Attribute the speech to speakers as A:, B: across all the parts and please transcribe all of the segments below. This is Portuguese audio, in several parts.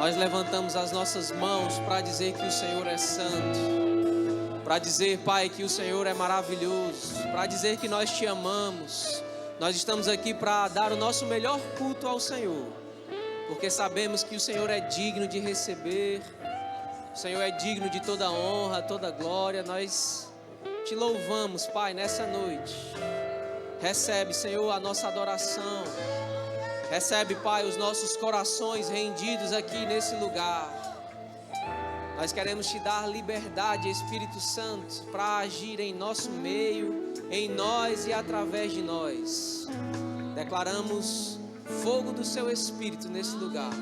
A: nós levantamos as nossas mãos para dizer que o Senhor é santo, para dizer, Pai, que o Senhor é maravilhoso, para dizer que nós te amamos. Nós estamos aqui para dar o nosso melhor culto ao Senhor, porque sabemos que o Senhor é digno de receber, o Senhor é digno de toda honra, toda glória. Nós te louvamos, Pai, nessa noite. Recebe, Senhor, a nossa adoração. Recebe, Pai, os nossos corações rendidos aqui nesse lugar. Nós queremos te dar liberdade, Espírito Santo, para agir em nosso meio, em nós e através de nós. Declaramos fogo do seu Espírito nesse lugar,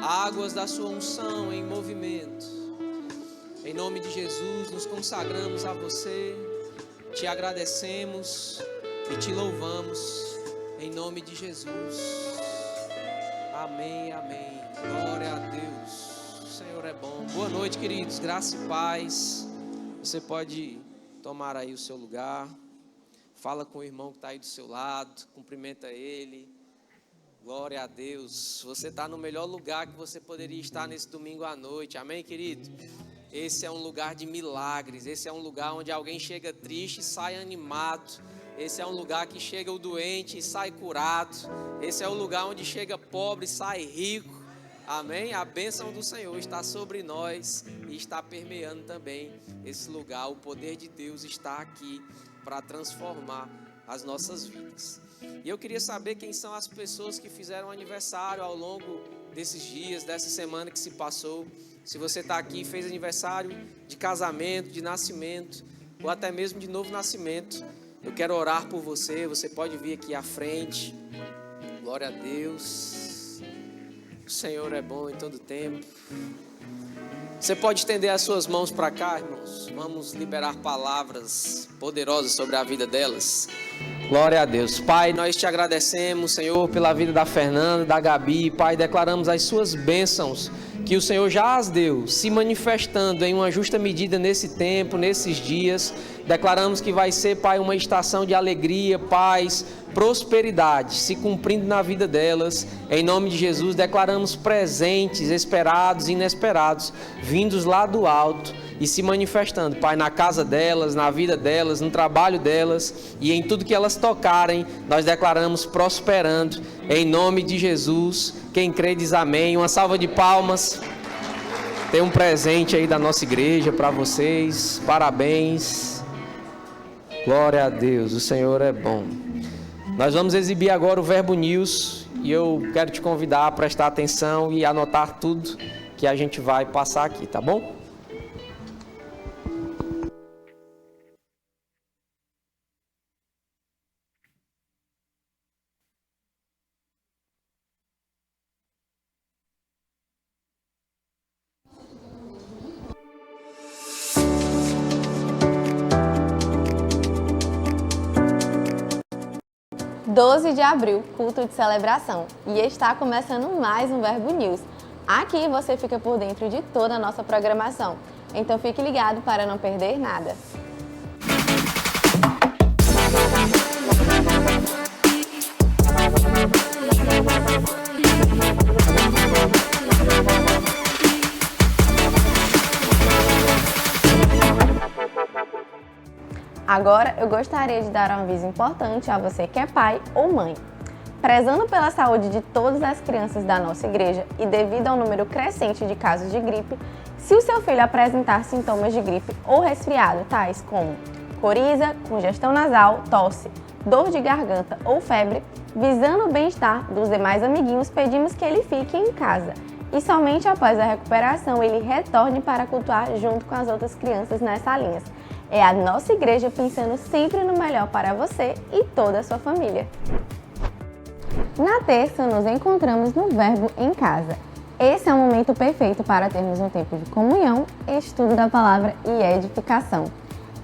A: águas da sua unção em movimento. Em nome de Jesus, nos consagramos a você, te agradecemos e te louvamos, em nome de Jesus. Amém, amém. Glória a Deus. O Senhor é bom. Boa noite, queridos. Graça e paz. Você pode tomar aí o seu lugar. Fala com o irmão que está aí do seu lado. Cumprimenta ele. Glória a Deus. Você está no melhor lugar que você poderia estar nesse domingo à noite. Amém, querido? Esse é um lugar de milagres. Esse é um lugar onde alguém chega triste e sai animado. Esse é um lugar que chega o doente e sai curado. Esse é o lugar onde chega pobre e sai rico. Amém? A bênção do Senhor está sobre nós e está permeando também esse lugar. O poder de Deus está aqui para transformar as nossas vidas. E eu queria saber quem são as pessoas que fizeram aniversário ao longo desses dias, dessa semana que se passou. Se você está aqui e fez aniversário de casamento, de nascimento, ou até mesmo de novo nascimento, eu quero orar por você. Você pode vir aqui à frente. Glória a Deus. O Senhor é bom em todo tempo. Você pode estender as suas mãos para cá, irmãos. Vamos liberar palavras poderosas sobre a vida delas. Glória a Deus. Pai, nós te agradecemos, Senhor, pela vida da Fernanda, da Gabi. Pai, declaramos as suas bênçãos que o Senhor já as deu, se manifestando em uma justa medida nesse tempo, nesses dias. Declaramos que vai ser, Pai, uma estação de alegria, paz, prosperidade, se cumprindo na vida delas. Em nome de Jesus, declaramos presentes, esperados e inesperados, vindos lá do alto e se manifestando, Pai, na casa delas, na vida delas, no trabalho delas e em tudo que elas tocarem. Nós declaramos prosperando, em nome de Jesus. Quem crê diz amém. Uma salva de palmas. Tem um presente aí da nossa igreja para vocês. Parabéns. Glória a Deus, o Senhor é bom. Nós vamos exibir agora o Verbo News e eu quero te convidar a prestar atenção e anotar tudo que a gente vai passar aqui, tá bom?
B: (12 de abril, culto de celebração, e está começando mais um Verbo News. Aqui você fica por dentro de toda a nossa programação, então fique ligado para não perder nada. Agora eu gostaria de dar um aviso importante a você que é pai ou mãe. Prezando pela saúde de todas as crianças da nossa igreja e devido ao número crescente de casos de gripe, se o seu filho apresentar sintomas de gripe ou resfriado, tais como coriza, congestão nasal, tosse, dor de garganta ou febre, visando o bem-estar dos demais amiguinhos, pedimos que ele fique em casa e somente após a recuperação ele retorne para cultuar junto com as outras crianças nas salinhas. É a nossa igreja pensando sempre no melhor para você e toda a sua família. Na terça, nos encontramos no Verbo em Casa. Esse é o momento perfeito para termos um tempo de comunhão, estudo da palavra e edificação.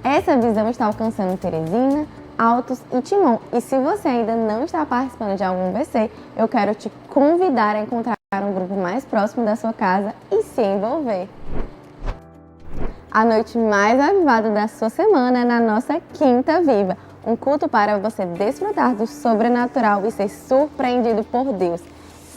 B: Essa visão está alcançando Teresina, Altos e Timon. E se você ainda não está participando de algum BC, eu quero te convidar a encontrar um grupo mais próximo da sua casa e se envolver. A noite mais avivada da sua semana é na nossa Quinta Viva, um culto para você desfrutar do sobrenatural e ser surpreendido por Deus.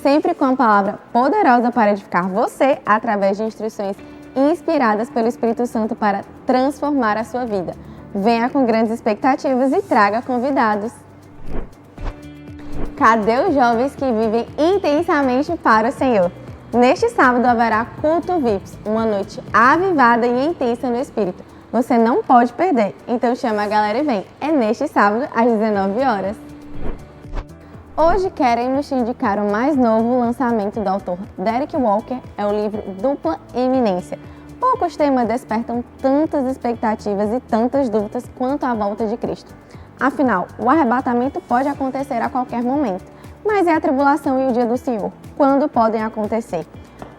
B: sempre com a palavra poderosa para edificar você através de instruções inspiradas pelo Espírito Santo para transformar a sua vida. Venha com grandes expectativas e traga convidados. Cadê os jovens que vivem intensamente para o Senhor? Neste sábado haverá culto VIPs, uma noite avivada e intensa no Espírito. Você não pode perder, então chama a galera e vem. É neste sábado, às 19 horas. Hoje queremos te indicar o mais novo lançamento do autor Derek Walker, é o livro Dupla Eminência. Poucos temas despertam tantas expectativas e tantas dúvidas quanto a volta de Cristo. Afinal, o arrebatamento pode acontecer a qualquer momento, mas é a tribulação e o dia do Senhor, quando podem acontecer?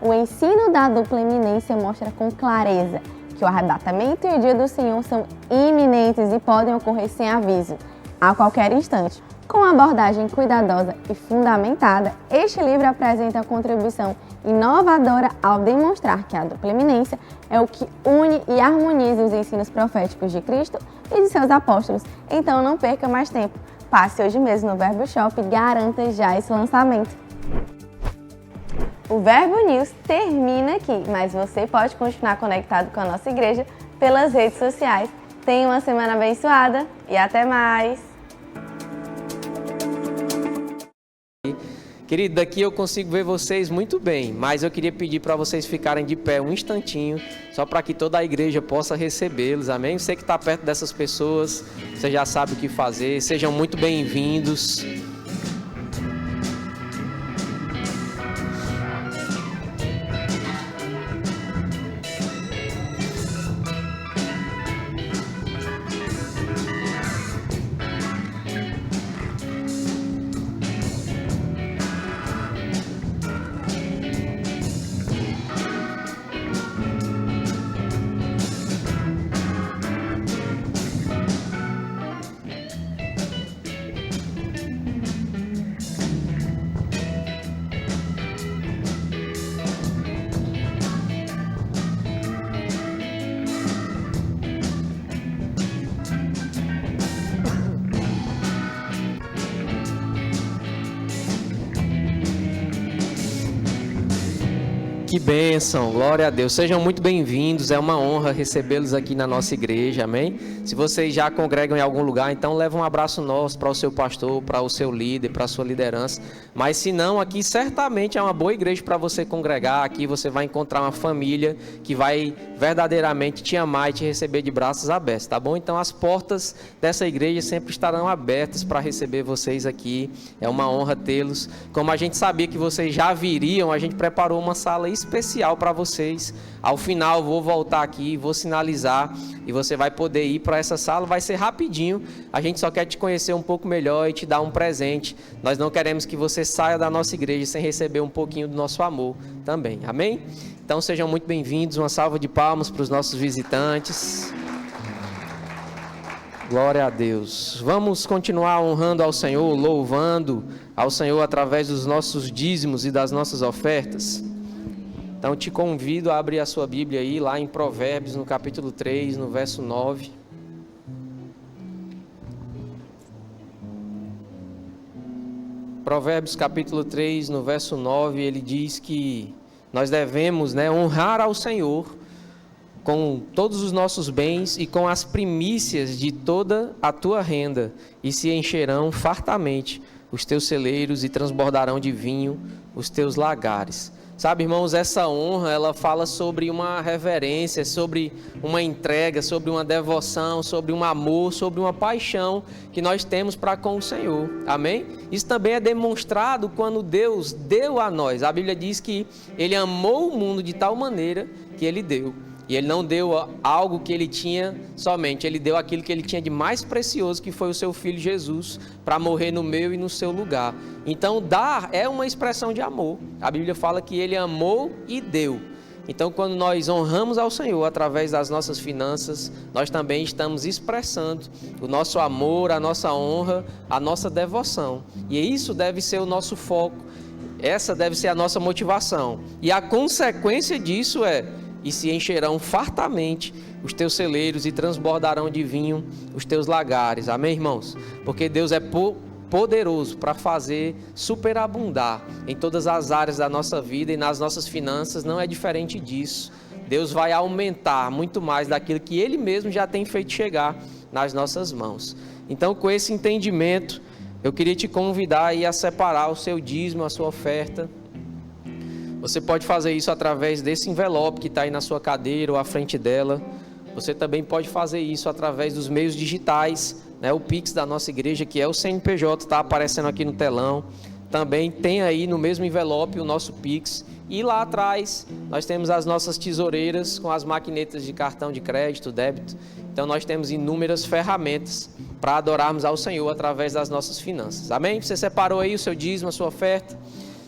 B: O ensino da dupla eminência mostra com clareza que o arrebatamento e o dia do Senhor são iminentes e podem ocorrer sem aviso, a qualquer instante. Com abordagem cuidadosa e fundamentada, este livro apresenta a contribuição inovadora ao demonstrar que a dupla eminência é o que une e harmoniza os ensinos proféticos de Cristo e de seus apóstolos. Então não perca mais tempo. Passe hoje mesmo no Verbo Shop e garanta já esse lançamento. O Verbo News termina aqui, mas você pode continuar conectado com a nossa igreja pelas redes sociais. Tenha uma semana abençoada e até mais!
A: Querido, daqui eu consigo ver vocês muito bem, mas eu queria pedir para vocês ficarem de pé um instantinho, só para que toda a igreja possa recebê-los, amém? Você que está perto dessas pessoas, você já sabe o que fazer, sejam muito bem-vindos. Que bênção, glória a Deus. Sejam muito bem-vindos, é uma honra recebê-los aqui na nossa igreja, amém? Se vocês já congregam em algum lugar, então leva um abraço nosso para o seu pastor, para o seu líder, para a sua liderança. Mas se não, aqui certamente é uma boa igreja para você congregar. Aqui você vai encontrar uma família que vai verdadeiramente te amar e te receber de braços abertos, tá bom? Então as portas dessa igreja sempre estarão abertas para receber vocês aqui. É uma honra tê-los. Como a gente sabia que vocês já viriam, a gente preparou uma sala especial para vocês. Ao final vou voltar aqui, vou sinalizar e você vai poder ir para essa sala. Vai ser rapidinho, a gente só quer te conhecer um pouco melhor e te dar um presente. Nós não queremos que você saia da nossa igreja sem receber um pouquinho do nosso amor também, amém? Então sejam muito bem-vindos, uma salva de palmas para os nossos visitantes. Glória a Deus. Vamos continuar honrando ao Senhor, louvando ao Senhor através dos nossos dízimos e das nossas ofertas. Então te convido a abrir a sua Bíblia aí, lá em Provérbios, no capítulo 3, no verso 9. Provérbios capítulo 3, no verso 9, ele diz que nós devemos, honrar ao Senhor com todos os nossos bens e com as primícias de toda a tua renda, e se encherão fartamente os teus celeiros e transbordarão de vinho os teus lagares. Sabe, irmãos, essa honra, ela fala sobre uma reverência, sobre uma entrega, sobre uma devoção, sobre um amor, sobre uma paixão que nós temos para com o Senhor, amém? Isso também é demonstrado quando Deus deu a nós. A Bíblia diz que Ele amou o mundo de tal maneira que Ele deu. E Ele não deu algo que Ele tinha somente, Ele deu aquilo que Ele tinha de mais precioso, que foi o seu Filho Jesus, para morrer no meu e no seu lugar. Então dar é uma expressão de amor. A Bíblia fala que Ele amou e deu. Então quando nós honramos ao Senhor através das nossas finanças, nós também estamos expressando o nosso amor, a nossa honra, a nossa devoção. E isso deve ser o nosso foco, essa deve ser a nossa motivação. E a consequência disso é: e se encherão fartamente os teus celeiros e transbordarão de vinho os teus lagares. Amém, irmãos? Porque Deus é poderoso para fazer superabundar em todas as áreas da nossa vida e nas nossas finanças. Não é diferente disso. Deus vai aumentar muito mais daquilo que Ele mesmo já tem feito chegar nas nossas mãos. Então, com esse entendimento, eu queria te convidar aí a separar o seu dízimo, a sua oferta. Você pode fazer isso através desse envelope que está aí na sua cadeira ou à frente dela. Você também pode fazer isso através dos meios digitais, né? O Pix da nossa igreja, que é o CNPJ, está aparecendo aqui no telão. Também tem aí no mesmo envelope o nosso Pix. E lá atrás nós temos as nossas tesoureiras com as maquinetas de cartão de crédito, débito. Então nós temos inúmeras ferramentas para adorarmos ao Senhor através das nossas finanças. Amém? Você separou aí o seu dízimo, a sua oferta?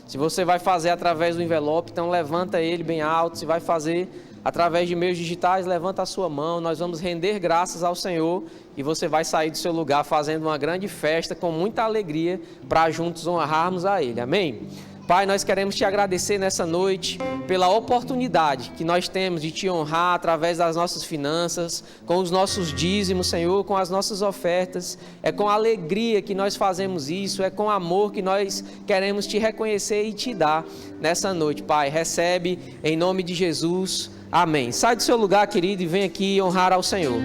A: Se você vai fazer através do envelope, então levanta ele bem alto. Se vai fazer através de meios digitais, levanta a sua mão. Nós vamos render graças ao Senhor e você vai sair do seu lugar fazendo uma grande festa com muita alegria para juntos honrarmos a Ele. Amém? Pai, nós queremos te agradecer nessa noite pela oportunidade que nós temos de te honrar através das nossas finanças, com os nossos dízimos, Senhor, com as nossas ofertas. É com alegria que nós fazemos isso, é com amor que nós queremos te reconhecer e te dar nessa noite. Pai, recebe em nome de Jesus. Amém. Sai do seu lugar, querido, e vem aqui honrar ao Senhor.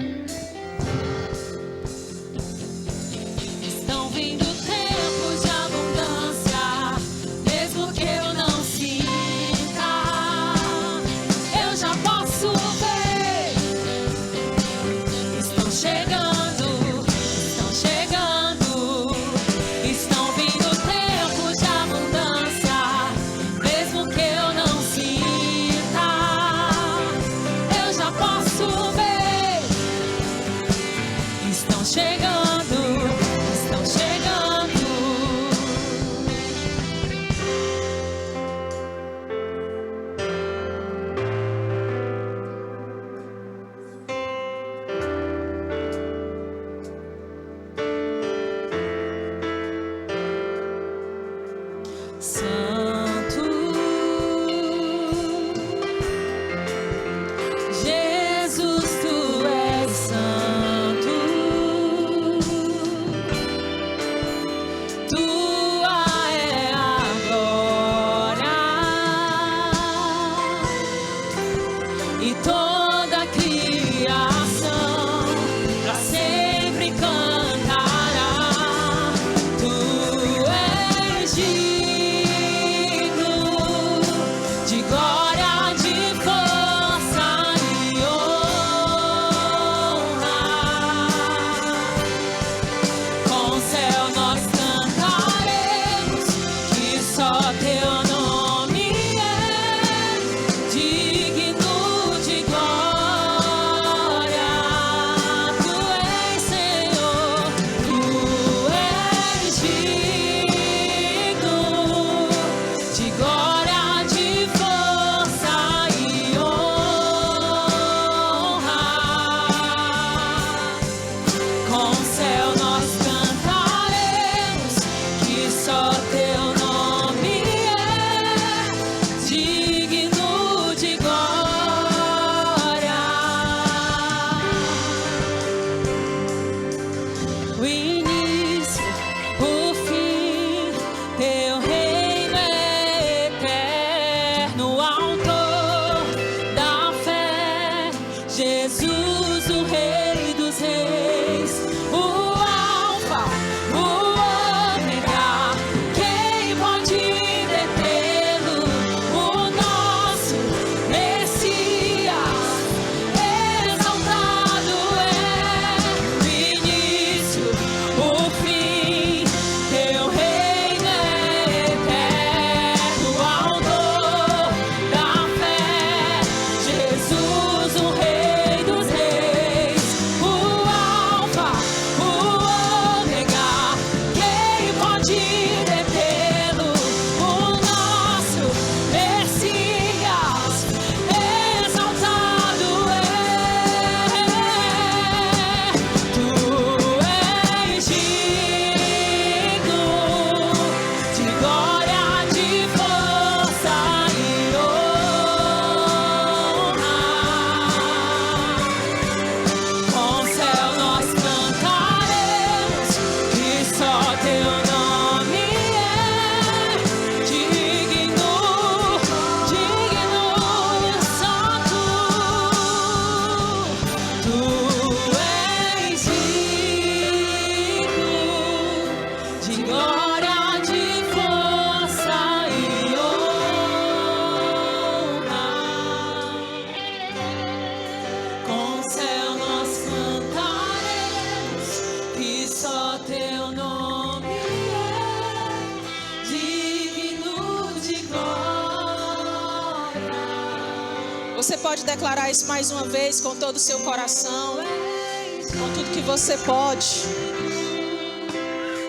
C: Você pode declarar isso mais uma vez com todo o seu coração, com tudo que você pode.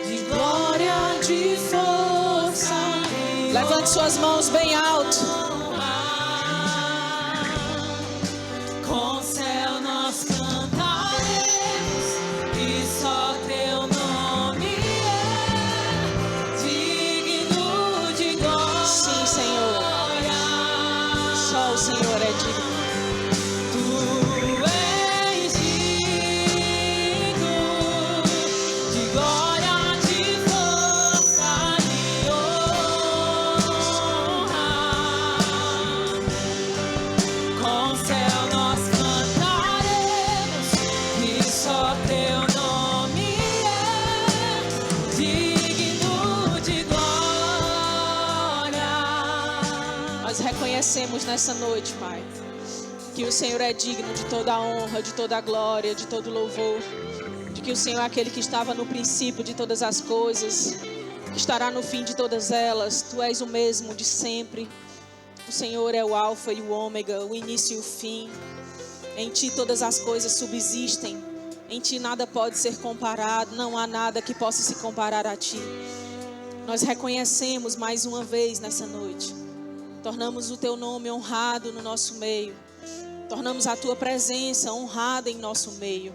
C: De glória, de força. Levante suas mãos bem alto. Com o céu nós cantaremos e só teu nome é digno de glória. Sim, Senhor. Só o Senhor é digno. Tu és digno de glória, de força e honra. Com o céu nós cantaremos e só teu nome é digno de glória. Nós reconhecemos nessa noite, Pai, que o Senhor é digno de toda a honra, de toda a glória, de todo louvor. De que o Senhor é aquele que estava no princípio de todas as coisas, estará no fim de todas elas. Tu és o mesmo de sempre. O Senhor é o alfa e o ômega, o início e o fim. Em Ti todas as coisas subsistem. Em Ti nada pode ser comparado. Não há nada que possa se comparar a Ti. Nós reconhecemos mais uma vez nessa noite. Tornamos o Teu nome honrado no nosso meio. Tornamos a Tua presença honrada em nosso meio.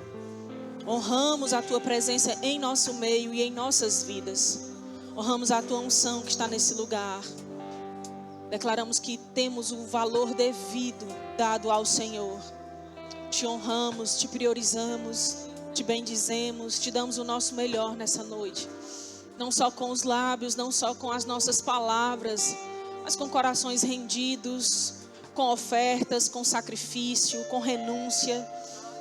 C: Honramos a Tua presença em nosso meio e em nossas vidas. Honramos a Tua unção que está nesse lugar. Declaramos que temos o valor devido dado ao Senhor. Te honramos, Te priorizamos, Te bendizemos, Te damos o nosso melhor nessa noite. Não só com os lábios, não só com as nossas palavras, mas com corações rendidos, com ofertas, com sacrifício, com renúncia,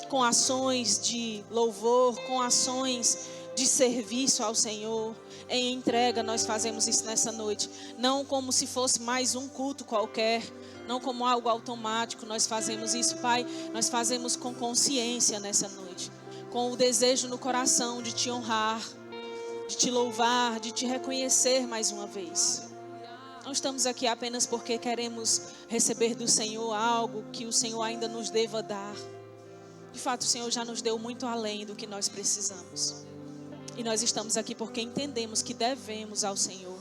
C: com ações de louvor, com ações de serviço ao Senhor. Em entrega nós fazemos isso nessa noite. Não como se fosse mais um culto qualquer, não como algo automático. Nós fazemos isso, Pai, nós fazemos com consciência nessa noite. Com o desejo no coração de Te honrar, de Te louvar, de Te reconhecer mais uma vez. Não estamos aqui apenas porque queremos receber do Senhor algo que o Senhor ainda nos deva dar. De fato, o Senhor já nos deu muito além do que nós precisamos. E nós estamos aqui porque entendemos que devemos ao Senhor.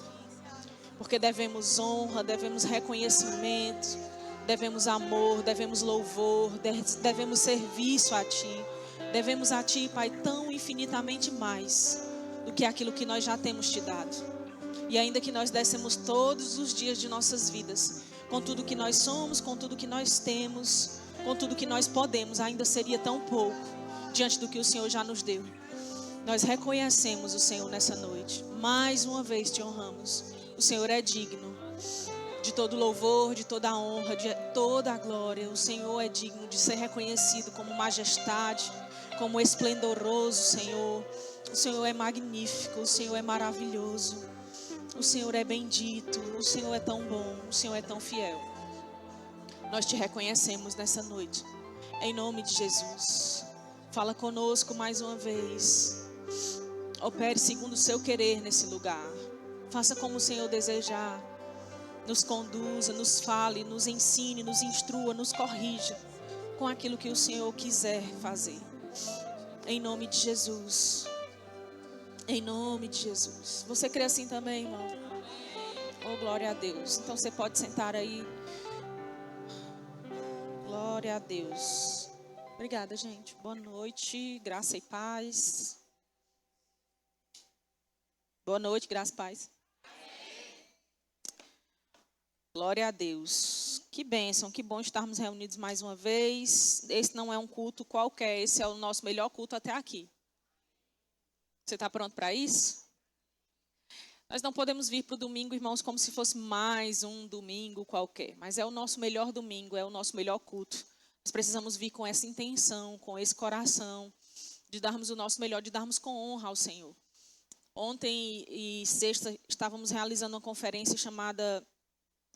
C: Porque devemos honra, devemos reconhecimento, devemos amor, devemos louvor, devemos serviço a Ti. Devemos a Ti, Pai, tão infinitamente mais do que aquilo que nós já temos Te dado. E ainda que nós dessemos todos os dias de nossas vidas, com tudo que nós somos, com tudo que nós temos, com tudo que nós podemos, ainda seria tão pouco diante do que o Senhor já nos deu. Nós reconhecemos o Senhor nessa noite. Mais uma vez Te honramos. O Senhor é digno de todo louvor, de toda a honra, de toda a glória. O Senhor é digno de ser reconhecido como majestade, como esplendoroso, Senhor. O Senhor é magnífico, o Senhor é maravilhoso. O Senhor é bendito, o Senhor é tão bom, o Senhor é tão fiel. Nós Te reconhecemos nessa noite. Em nome de Jesus. Fala conosco mais uma vez. Opere segundo o Seu querer nesse lugar. Faça como o Senhor desejar. Nos conduza, nos fale, nos ensine, nos instrua, nos corrija com aquilo que o Senhor quiser fazer. Em nome de Jesus. Em nome de Jesus. Você crê assim também, irmão? Oh, glória a Deus. Então você pode sentar aí. Glória a Deus. Obrigada, gente. Boa noite, graça e paz. Boa noite, graça e paz. Glória a Deus. Que bênção, que bom estarmos reunidos mais uma vez. Esse não é um culto qualquer, esse é o nosso melhor culto até aqui. Você está pronto para isso? Nós não podemos vir para o domingo, irmãos, como se fosse mais um domingo qualquer. Mas é o nosso melhor domingo, é o nosso melhor culto. Nós precisamos vir com essa intenção, com esse coração, de darmos o nosso melhor, de darmos com honra ao Senhor. Ontem e sexta estávamos realizando uma conferência chamada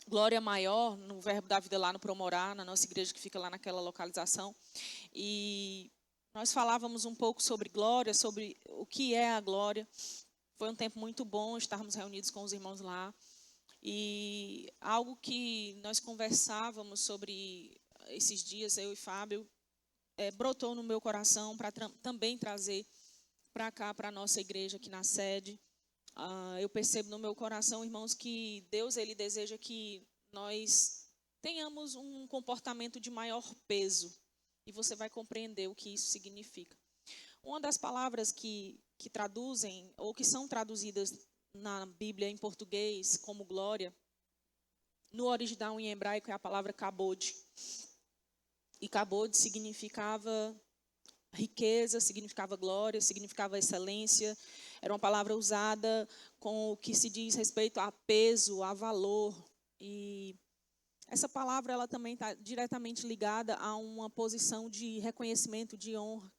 C: Glória Maior, no Verbo da Vida lá no Promorá, na nossa igreja que fica lá naquela localização. E nós falávamos um pouco sobre glória, sobre o que é a glória. Foi um tempo muito bom estarmos reunidos com os irmãos lá. E algo que nós conversávamos sobre
D: esses dias, eu e Fábio, brotou no meu coração para também trazer para cá, para a nossa igreja aqui na sede. Eu percebo no meu coração, irmãos, que Deus ele deseja que nós tenhamos um comportamento de maior peso. E você vai compreender o que isso significa. Uma das palavras que traduzem, ou que são traduzidas na Bíblia em português como glória, no original em hebraico é a palavra kabod. E kabod significava riqueza, significava glória, significava excelência. Era uma palavra usada com o que se diz respeito a peso, a valor. E essa palavra ela também está diretamente ligada a uma posição de reconhecimento, de honra.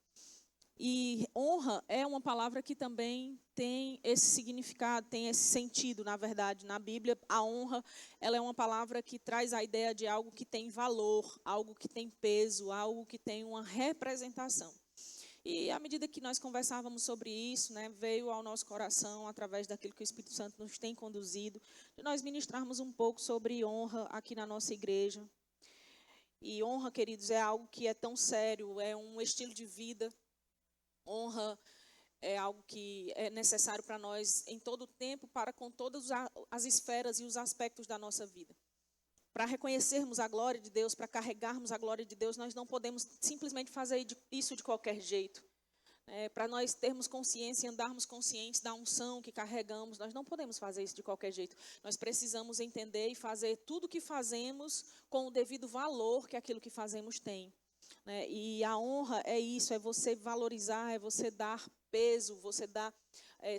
D: E honra é uma palavra que também tem esse significado, tem esse sentido, na verdade. Na Bíblia, a honra ela é uma palavra que traz a ideia de algo que tem valor, algo que tem peso, algo que tem uma representação. E à medida que nós conversávamos sobre isso, né, veio ao nosso coração, através daquilo que o Espírito Santo nos tem conduzido, de nós ministrarmos um pouco sobre honra aqui na nossa igreja. E honra, queridos, é algo que é tão sério, é um estilo de vida. Honra é algo que é necessário para nós em todo o tempo, para com todas as esferas e os aspectos da nossa vida. Para reconhecermos a glória de Deus, para carregarmos a glória de Deus, nós não podemos simplesmente fazer isso de qualquer jeito. Para nós termos consciência e andarmos conscientes da unção que carregamos, nós não podemos fazer isso de qualquer jeito. Nós precisamos entender e fazer tudo o que fazemos com o devido valor que aquilo que fazemos tem. E a honra é isso, é você valorizar, é você dar peso, você dar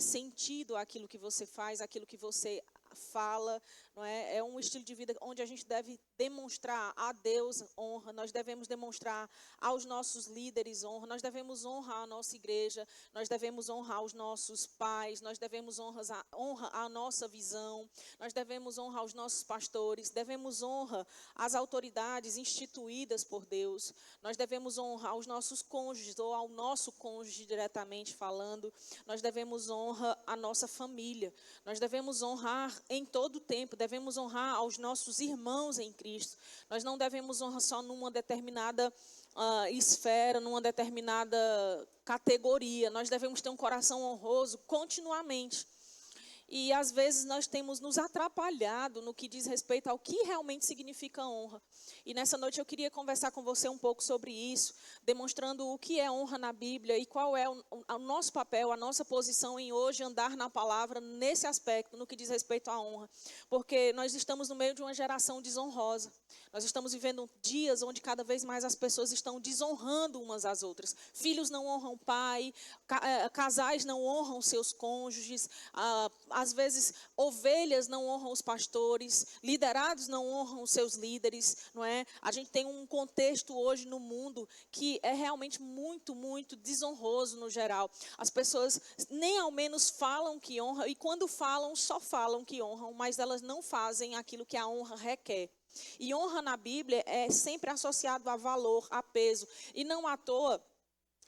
D: sentido àquilo que você faz, àquilo que você fala, não é? É um estilo de vida onde a gente deve demonstrar a Deus honra, nós devemos demonstrar aos nossos líderes honra, nós devemos honrar a nossa igreja, nós devemos honrar os nossos pais, nós devemos honrar a nossa visão, nós devemos honrar os nossos pastores, devemos honrar as autoridades instituídas por Deus, nós devemos honrar os nossos cônjuges ou ao nosso cônjuge diretamente falando, nós devemos honrar a nossa família, nós devemos honrar em todo o tempo, devemos honrar aos nossos irmãos em Cristo. Nós não devemos honrar só numa determinada esfera, numa determinada categoria. Nós devemos ter um coração honroso continuamente. E às vezes nós temos nos atrapalhado no que diz respeito ao que realmente significa honra. E nessa noite eu queria conversar com você um pouco sobre isso, demonstrando o que é honra na Bíblia e qual é o nosso papel, a nossa posição em hoje andar na palavra nesse aspecto, no que diz respeito à honra. Porque nós estamos no meio de uma geração desonrosa. Nós estamos vivendo dias onde cada vez mais as pessoas estão desonrando umas às outras. Filhos não honram o pai, casais não honram seus cônjuges, às vezes ovelhas não honram os pastores, liderados não honram os seus líderes, não é? A gente tem um contexto hoje no mundo que é realmente muito, muito desonroso no geral. As pessoas nem ao menos falam que honram, e quando falam, só falam que honram, mas elas não fazem aquilo que a honra requer. E honra na Bíblia é sempre associado a valor, a peso. E não à toa,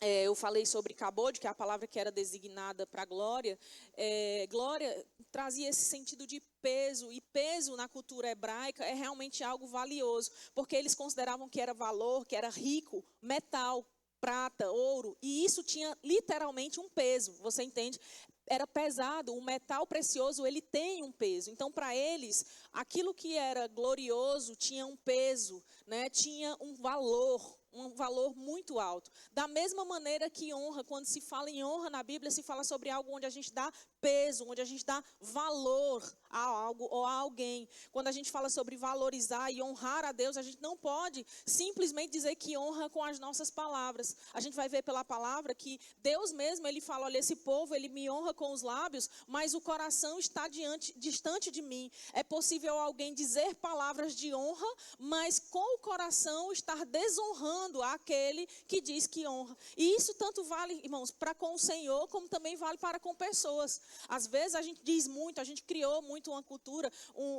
D: eu falei sobre kabod, que é a palavra que era designada para glória. Glória trazia esse sentido de peso. E peso na cultura hebraica é realmente algo valioso. Porque eles consideravam que era valor, que era rico, metal, prata, ouro. E isso tinha literalmente um peso, você entende? Era pesado, o metal precioso, ele tem um peso. Então, para eles, aquilo que era glorioso tinha um peso, né? Tinha um valor muito alto. Da mesma maneira que honra, quando se fala em honra na Bíblia, se fala sobre algo onde a gente dá peso, onde a gente dá valor a algo ou a alguém. Quando a gente fala sobre valorizar e honrar a Deus, a gente não pode simplesmente dizer que honra com as nossas palavras. A gente vai ver pela palavra que Deus mesmo, ele fala, olha, esse povo, ele me honra com os lábios, mas o coração está distante de mim. É possível alguém dizer palavras de honra, mas com o coração estar desonrando desonrando aquele que diz que honra. E isso tanto vale, irmãos, para com o Senhor, como também vale para com pessoas. Às vezes a gente diz muito, a gente criou muito uma cultura,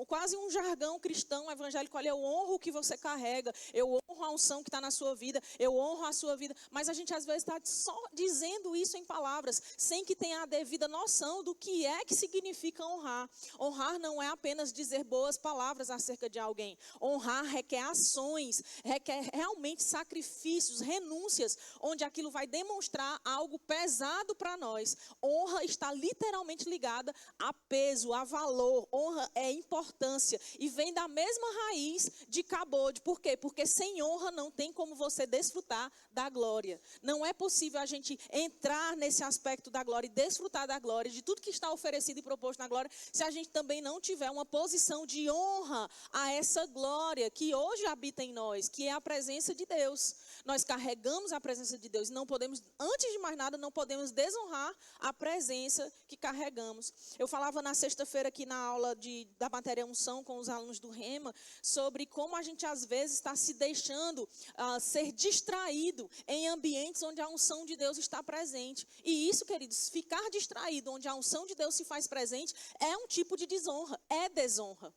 D: quase um jargão cristão, evangélico, olha, eu honro o que você carrega, eu honro a unção que está na sua vida, eu honro a sua vida, mas a gente às vezes está só dizendo isso em palavras, sem que tenha a devida noção do que é que significa honrar. Honrar não é apenas dizer boas palavras acerca de alguém. Honrar requer ações, requer realmente sacrifícios, renúncias, onde aquilo vai demonstrar algo pesado para nós. Honra está literalmente ligada a peso, a valor. Honra é importância e vem da mesma raiz de cabode. Por quê? Porque sem honra não tem como você desfrutar da glória. Não é possível a gente entrar nesse aspecto da glória e desfrutar da glória, de tudo que está oferecido e proposto na glória, se a gente também não tiver uma posição de honra a essa glória que hoje habita em nós, que é a presença de Deus. Nós carregamos a presença de Deus e não podemos, antes de mais nada, não podemos desonrar a presença que carregamos. Eu falava na sexta-feira aqui na aula da matéria unção com os alunos do Rema, sobre como a gente às vezes está se deixando ser distraído em ambientes onde a unção de Deus está presente. E isso, queridos, ficar distraído onde a unção de Deus se faz presente é um tipo de desonra, é desonra.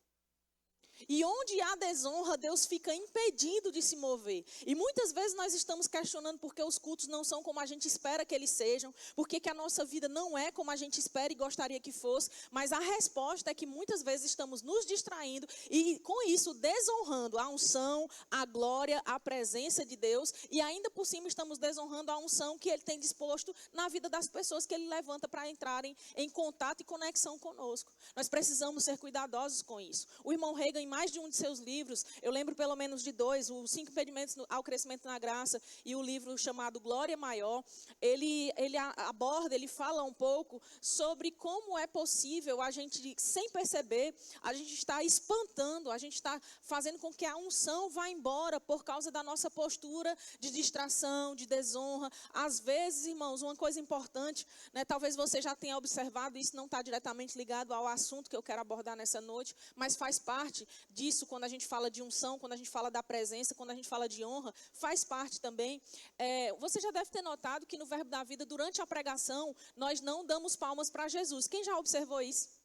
D: E onde há desonra, Deus fica impedido de se mover. E muitas vezes nós estamos questionando porque os cultos não são como a gente espera que eles sejam, porque que a nossa vida não é como a gente espera e gostaria que fosse. Mas a resposta é que muitas vezes estamos nos distraindo e com isso desonrando a unção, a glória, a presença de Deus. E ainda por cima estamos desonrando a unção que Ele tem disposto na vida das pessoas que Ele levanta para entrarem em contato e conexão conosco. Nós precisamos ser cuidadosos com isso. O irmão Reagan, em mais de um de seus livros, eu lembro pelo menos de dois, os 5 impedimentos ao crescimento na graça e o livro chamado Glória Maior, ele aborda, ele fala um pouco sobre como é possível a gente, sem perceber, a gente está espantando, a gente está fazendo com que a unção vá embora por causa da nossa postura de distração, de desonra. Às vezes, irmãos, uma coisa importante, né, talvez você já tenha observado, isso não está diretamente ligado ao assunto que eu quero abordar nessa noite, mas faz parte disso quando a gente fala de unção, quando a gente fala da presença, quando a gente fala de honra, faz parte também. Você já deve ter notado que no Verbo da Vida, durante a pregação, nós não damos palmas para Jesus. Quem já observou isso?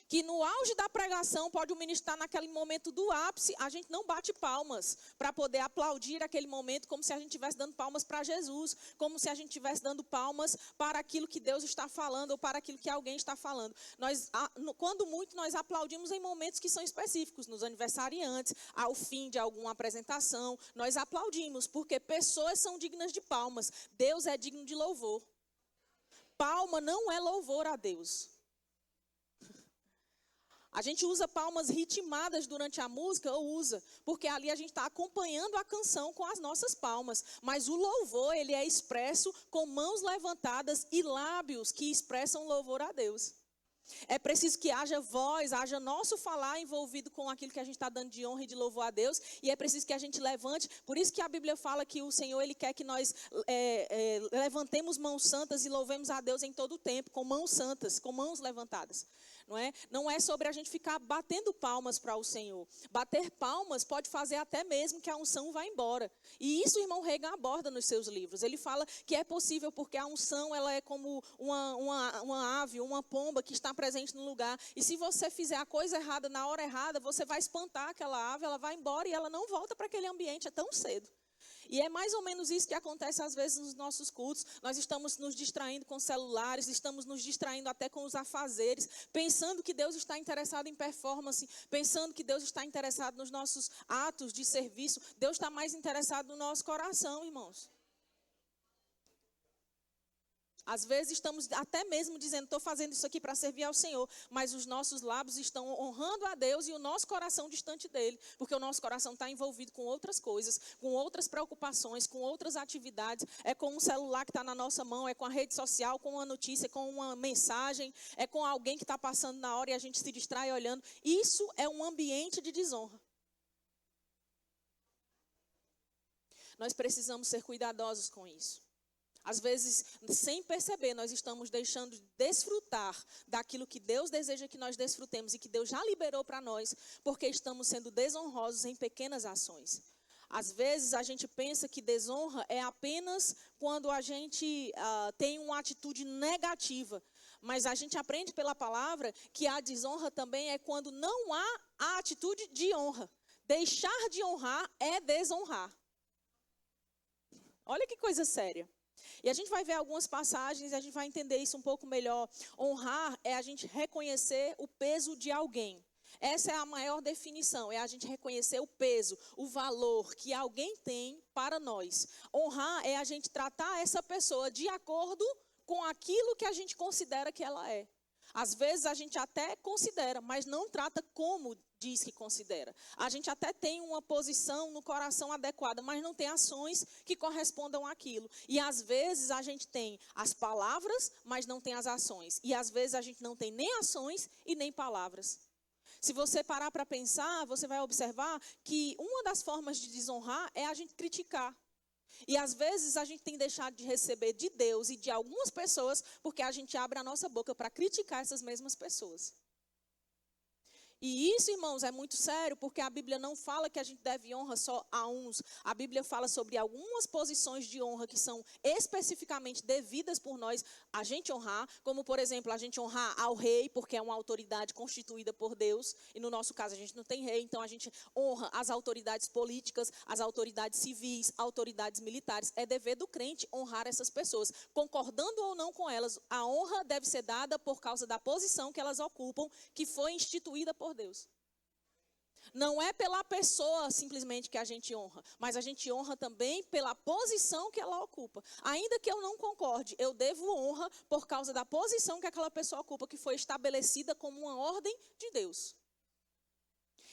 D: Que no auge da pregação, pode o ministro estar naquele momento do ápice, a gente não bate palmas para poder aplaudir aquele momento como se a gente estivesse dando palmas para Jesus, como se a gente estivesse dando palmas para aquilo que Deus está falando ou para aquilo que alguém está falando. Quando muito, nós aplaudimos em momentos que são específicos, nos aniversariantes, ao fim de alguma apresentação, nós aplaudimos, porque pessoas são dignas de palmas, Deus é digno de louvor. Palma não é louvor a Deus. A gente usa palmas ritmadas durante a música, porque ali a gente está acompanhando a canção com as nossas palmas. Mas o louvor, ele é expresso com mãos levantadas e lábios que expressam louvor a Deus. É preciso que haja voz, haja nosso falar envolvido com aquilo que a gente está dando de honra e de louvor a Deus. E é preciso que a gente levante. Por isso que a Bíblia fala que o Senhor, Ele quer que nós levantemos mãos santas e louvemos a Deus em todo o tempo, com mãos santas, com mãos levantadas. Não é sobre a gente ficar batendo palmas para o Senhor. Bater palmas pode fazer até mesmo que a unção vá embora. E isso o irmão Reagan aborda nos seus livros. Ele fala que é possível porque a unção ela é como uma ave, uma pomba que está presente no lugar. E se você fizer a coisa errada na hora errada, você vai espantar aquela ave, ela vai embora e ela não volta para aquele ambiente tão cedo. E é mais ou menos isso que acontece às vezes nos nossos cultos. Nós estamos nos distraindo com celulares, estamos nos distraindo até com os afazeres, pensando que Deus está interessado em performance, pensando que Deus está interessado nos nossos atos de serviço. Deus está mais interessado no nosso coração, irmãos. Às vezes estamos até mesmo dizendo, estou fazendo isso aqui para servir ao Senhor, mas os nossos lábios estão honrando a Deus e o nosso coração distante dele, porque o nosso coração está envolvido com outras coisas, com outras preocupações, com outras atividades, é com um celular que está na nossa mão, é com a rede social, com uma notícia, com uma mensagem, é com alguém que está passando na hora e a gente se distrai olhando. Isso é um ambiente de desonra. Nós precisamos ser cuidadosos com isso. Às vezes, sem perceber, nós estamos deixando de desfrutar daquilo que Deus deseja que nós desfrutemos e que Deus já liberou para nós, porque estamos sendo desonrosos em pequenas ações. Às vezes a gente pensa que desonra é apenas quando a gente tem uma atitude negativa. Mas a gente aprende pela palavra que a desonra também é quando não há a atitude de honra. Deixar de honrar é desonrar. Olha que coisa séria. E a gente vai ver algumas passagens e a gente vai entender isso um pouco melhor. Honrar é a gente reconhecer o peso de alguém. Essa é a maior definição, é a gente reconhecer o peso, o valor que alguém tem para nós. Honrar é a gente tratar essa pessoa de acordo com aquilo que a gente considera que ela é. Às vezes a gente até considera, mas não trata como diz que considera. A gente até tem uma posição no coração adequada, mas não tem ações que correspondam àquilo. E às vezes a gente tem as palavras, mas não tem as ações. E às vezes a gente não tem nem ações e nem palavras. Se você parar para pensar, você vai observar que uma das formas de desonrar é a gente criticar. E às vezes a gente tem deixado de receber de Deus e de algumas pessoas porque a gente abre a nossa boca para criticar essas mesmas pessoas. E isso, irmãos, é muito sério, porque a Bíblia não fala que a gente deve honra só a uns. A Bíblia fala sobre algumas posições de honra que são especificamente devidas por nós a gente honrar, como, por exemplo, a gente honrar ao rei, porque é uma autoridade constituída por Deus, e no nosso caso a gente não tem rei, então a gente honra as autoridades políticas, as autoridades civis, autoridades militares. É dever do crente honrar essas pessoas. Concordando ou não com elas, a honra deve ser dada por causa da posição que elas ocupam, que foi instituída por Deus. Não é pela pessoa simplesmente que a gente honra, mas a gente honra também pela posição que ela ocupa. Ainda que eu não concorde, eu devo honra por causa da posição que aquela pessoa ocupa, que foi estabelecida como uma ordem de Deus.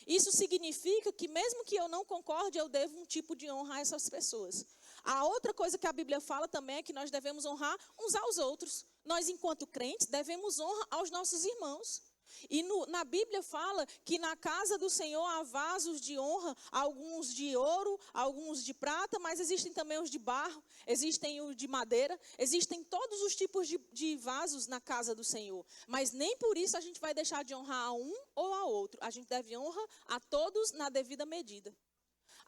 D: Isso significa que mesmo que eu não concorde, eu devo um tipo de honra a essas pessoas. A outra coisa que a Bíblia fala também é que nós devemos honrar uns aos outros. Nós, enquanto crentes, devemos honra aos nossos irmãos. E na Bíblia fala que na casa do Senhor há vasos de honra, alguns de ouro, alguns de prata, mas existem também os de barro, existem os de madeira, existem todos os tipos de vasos na casa do Senhor. Mas nem por isso a gente vai deixar de honrar a um ou a outro. A gente deve honra a todos na devida medida.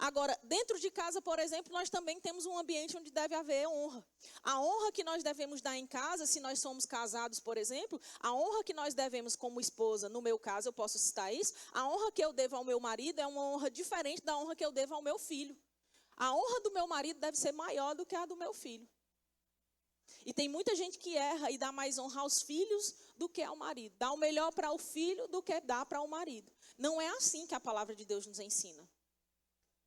D: Agora, dentro de casa, por exemplo, nós também temos um ambiente onde deve haver honra. A honra que nós devemos dar em casa, se nós somos casados, por exemplo, a honra que nós devemos como esposa, no meu caso, eu posso citar isso, a honra que eu devo ao meu marido é uma honra diferente da honra que eu devo ao meu filho. A honra do meu marido deve ser maior do que a do meu filho. E tem muita gente que erra e dá mais honra aos filhos do que ao marido. Dá o melhor para o filho do que dá para o marido. Não é assim que a palavra de Deus nos ensina.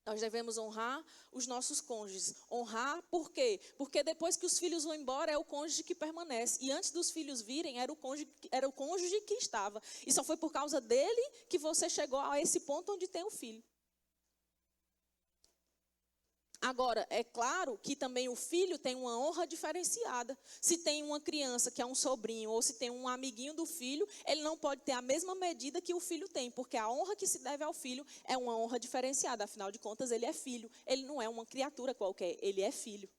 D: Nós devemos honrar os nossos cônjuges. Honrar por quê? Porque depois que os filhos vão embora, é o cônjuge que permanece. E antes dos filhos virem, era o cônjuge que estava. E só foi por causa dele que você chegou a esse ponto onde tem o filho. Agora, é claro que também o filho tem uma honra diferenciada. Se tem uma criança que é um sobrinho ou se tem um amiguinho do filho, ele não pode ter a mesma medida que o filho tem, porque a honra que se deve ao filho é uma honra diferenciada. Afinal de contas, ele é filho. Ele não é uma criatura qualquer, ele é filho.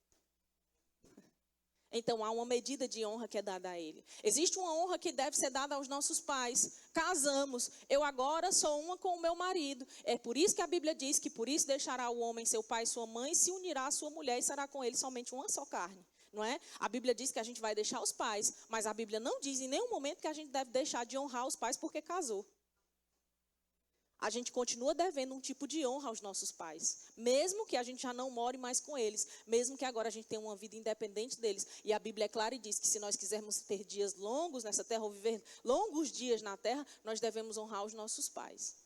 D: Então, há uma medida de honra que é dada a ele. Existe uma honra que deve ser dada aos nossos pais. Casamos. Eu agora sou uma com o meu marido. É por isso que a Bíblia diz que por isso deixará o homem seu pai e sua mãe, se unirá à sua mulher e será com ele somente uma só carne. Não é? A Bíblia diz que a gente vai deixar os pais, mas a Bíblia não diz em nenhum momento que a gente deve deixar de honrar os pais porque casou. A gente continua devendo um tipo de honra aos nossos pais, mesmo que a gente já não more mais com eles, mesmo que agora a gente tenha uma vida independente deles. E a Bíblia é clara e diz que se nós quisermos ter dias longos nessa terra, ou viver longos dias na terra, nós devemos honrar os nossos pais.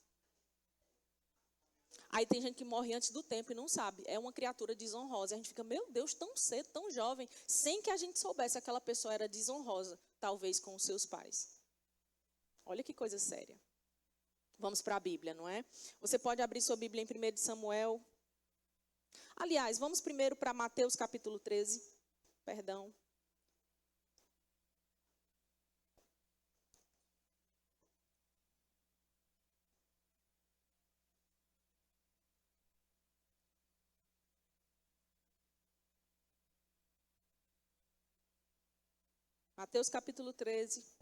D: Aí tem gente que morre antes do tempo e não sabe, é uma criatura desonrosa. A gente fica, meu Deus, tão cedo, tão jovem, sem que a gente soubesse que aquela pessoa era desonrosa, talvez com os seus pais. Olha que coisa séria. Vamos para a Bíblia, não é? Você pode abrir sua Bíblia em 1 de Samuel. Aliás, vamos primeiro para Mateus capítulo 13. Perdão. Mateus capítulo 13.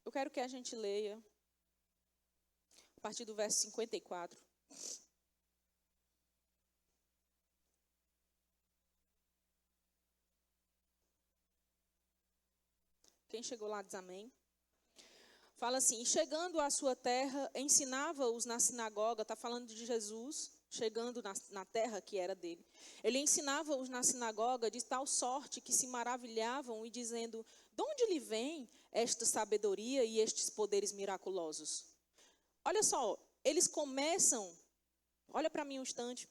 D: Eu quero que a gente leia partir do verso 54. Quem chegou lá diz amém. Fala assim: e chegando à sua terra, ensinava-os na sinagoga. Está falando de Jesus, chegando na terra que era dele. Ele ensinava-os na sinagoga de tal sorte que se maravilhavam e dizendo: de onde lhe vem esta sabedoria e estes poderes miraculosos? Olha só, eles começam, olha para mim um instante.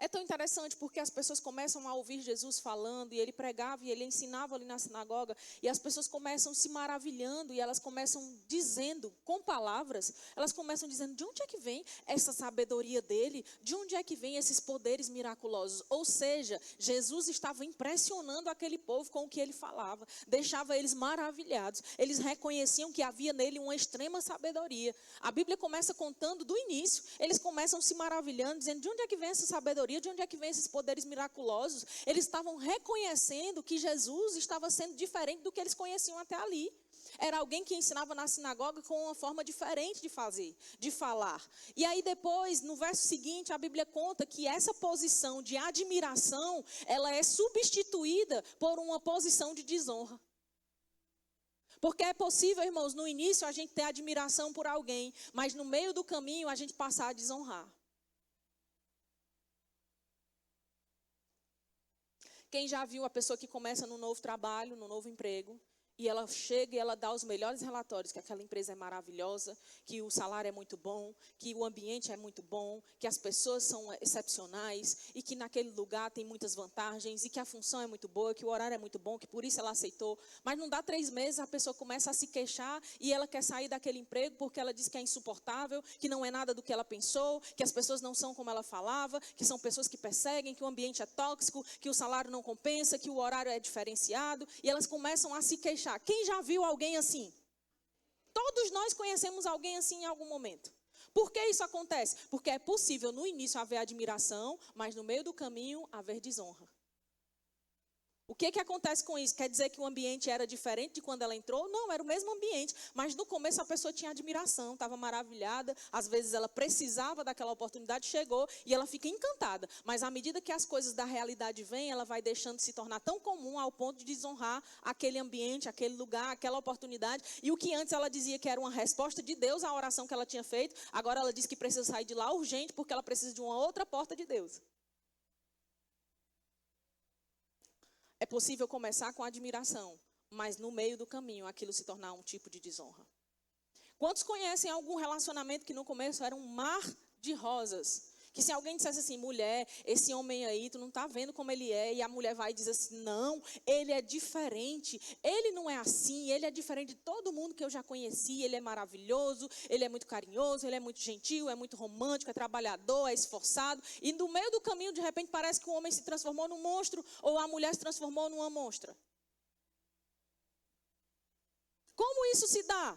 D: É tão interessante porque as pessoas começam a ouvir Jesus falando, e ele pregava e ele ensinava ali na sinagoga, e as pessoas começam se maravilhando, e elas começam dizendo, com palavras, elas começam dizendo: de onde é que vem essa sabedoria dele? De onde é que vem esses poderes miraculosos? Ou seja, Jesus estava impressionando aquele povo com o que ele falava, deixava eles maravilhados, eles reconheciam que havia nele uma extrema sabedoria. A Bíblia começa contando do início, eles começam se maravilhando, dizendo: de onde é que vem essa sabedoria? De onde é que vem esses poderes miraculosos? Eles estavam reconhecendo que Jesus estava sendo diferente do que eles conheciam até ali. Era alguém que ensinava na sinagoga com uma forma diferente de fazer, de falar. E aí depois, no verso seguinte, a Bíblia conta que essa posição de admiração, ela é substituída por uma posição de desonra. Porque é possível, irmãos, no início a gente ter admiração por alguém, mas no meio do caminho a gente passar a desonrar. Quem já viu a pessoa que começa num novo trabalho, num novo emprego, e ela chega e ela dá os melhores relatórios, que aquela empresa é maravilhosa, que o salário é muito bom, que o ambiente é muito bom, que as pessoas são excepcionais, e que naquele lugar tem muitas vantagens, e que a função é muito boa, que o horário é muito bom, que por isso ela aceitou. Mas não dá 3 meses, a pessoa começa a se queixar, e ela quer sair daquele emprego porque ela diz que é insuportável, que não é nada do que ela pensou, que as pessoas não são como ela falava, que são pessoas que perseguem, que o ambiente é tóxico, que o salário não compensa, que o horário é diferenciado, e elas começam a se queixar. Quem já viu alguém assim? Todos nós conhecemos alguém assim em algum momento. Por que isso acontece? Porque é possível no início haver admiração, mas no meio do caminho haver desonra. O que acontece com isso? Quer dizer que o ambiente era diferente de quando ela entrou? Não, era o mesmo ambiente, mas no começo a pessoa tinha admiração, estava maravilhada, às vezes ela precisava daquela oportunidade, chegou e ela fica encantada. Mas à medida que as coisas da realidade vêm, ela vai deixando de se tornar tão comum ao ponto de desonrar aquele ambiente, aquele lugar, aquela oportunidade. E o que antes ela dizia que era uma resposta de Deus à oração que ela tinha feito, agora ela diz que precisa sair de lá urgente porque ela precisa de uma outra porta de Deus. É possível começar com admiração, mas no meio do caminho aquilo se tornar um tipo de desonra. Quantos conhecem algum relacionamento que no começo era um mar de rosas? Que se alguém dissesse assim: mulher, esse homem aí, tu não está vendo como ele é, e a mulher vai dizer assim: não, ele é diferente, ele não é assim, ele é diferente de todo mundo que eu já conheci, ele é maravilhoso, ele é muito carinhoso, ele é muito gentil, é muito romântico, é trabalhador, é esforçado, e no meio do caminho, de repente, parece que o homem se transformou num monstro, ou a mulher se transformou numa monstra. Como isso se dá?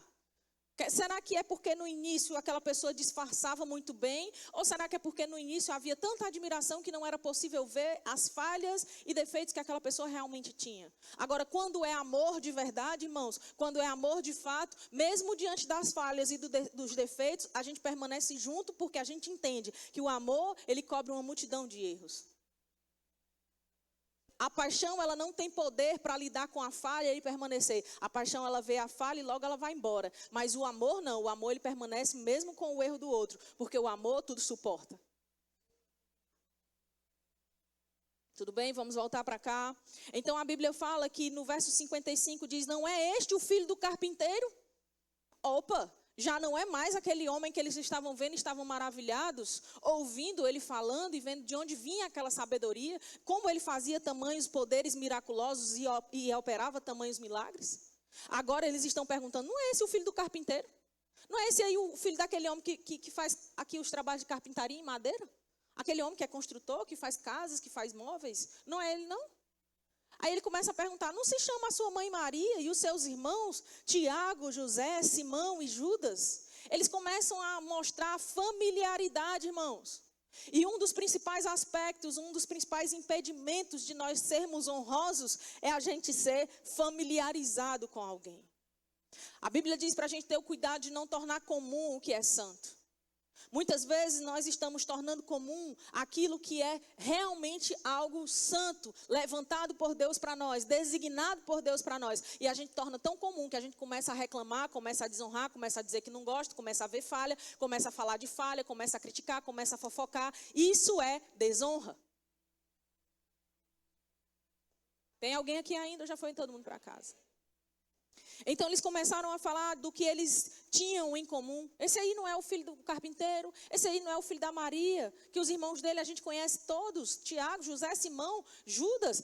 D: Será que é porque no início aquela pessoa disfarçava muito bem? Ou será que é porque no início havia tanta admiração que não era possível ver as falhas e defeitos que aquela pessoa realmente tinha? Agora, quando é amor de verdade, irmãos, quando é amor de fato, mesmo diante das falhas e dos defeitos, a gente permanece junto porque a gente entende que o amor, ele cobre uma multidão de erros. A paixão, ela não tem poder para lidar com a falha e permanecer. A paixão, ela vê a falha e logo ela vai embora. Mas o amor não, o amor ele permanece mesmo com o erro do outro, porque o amor tudo suporta. Tudo bem? Vamos voltar para cá. Então a Bíblia fala que no verso 55 diz: não é este o filho do carpinteiro? Opa! Já não é mais aquele homem que eles estavam vendo, estavam maravilhados, ouvindo ele falando e vendo de onde vinha aquela sabedoria, como ele fazia tamanhos poderes miraculosos e operava tamanhos milagres. Agora eles estão perguntando: não é esse o filho do carpinteiro? Não é esse aí o filho daquele homem que faz aqui os trabalhos de carpintaria em madeira? Aquele homem que é construtor, que faz casas, que faz móveis? Não é ele, não? Aí ele começa a perguntar: não se chama a sua mãe Maria e os seus irmãos, Tiago, José, Simão e Judas? Eles começam a mostrar familiaridade, irmãos. E um dos principais aspectos, um dos principais impedimentos de nós sermos honrosos é a gente ser familiarizado com alguém. A Bíblia diz para a gente ter o cuidado de não tornar comum o que é santo. Muitas vezes nós estamos tornando comum aquilo que é realmente algo santo, levantado por Deus para nós, designado por Deus para nós. E a gente torna tão comum que a gente começa a reclamar, começa a desonrar, começa a dizer que não gosta, começa a ver falha, começa a falar de falha, começa a criticar, começa a fofocar. Isso é desonra. Tem alguém aqui ainda ou já foi todo mundo para casa? Então eles começaram a falar do que eles tinham em comum. Esse aí não é o filho do carpinteiro, esse aí não é o filho da Maria, que os irmãos dele a gente conhece todos, Tiago, José, Simão, Judas.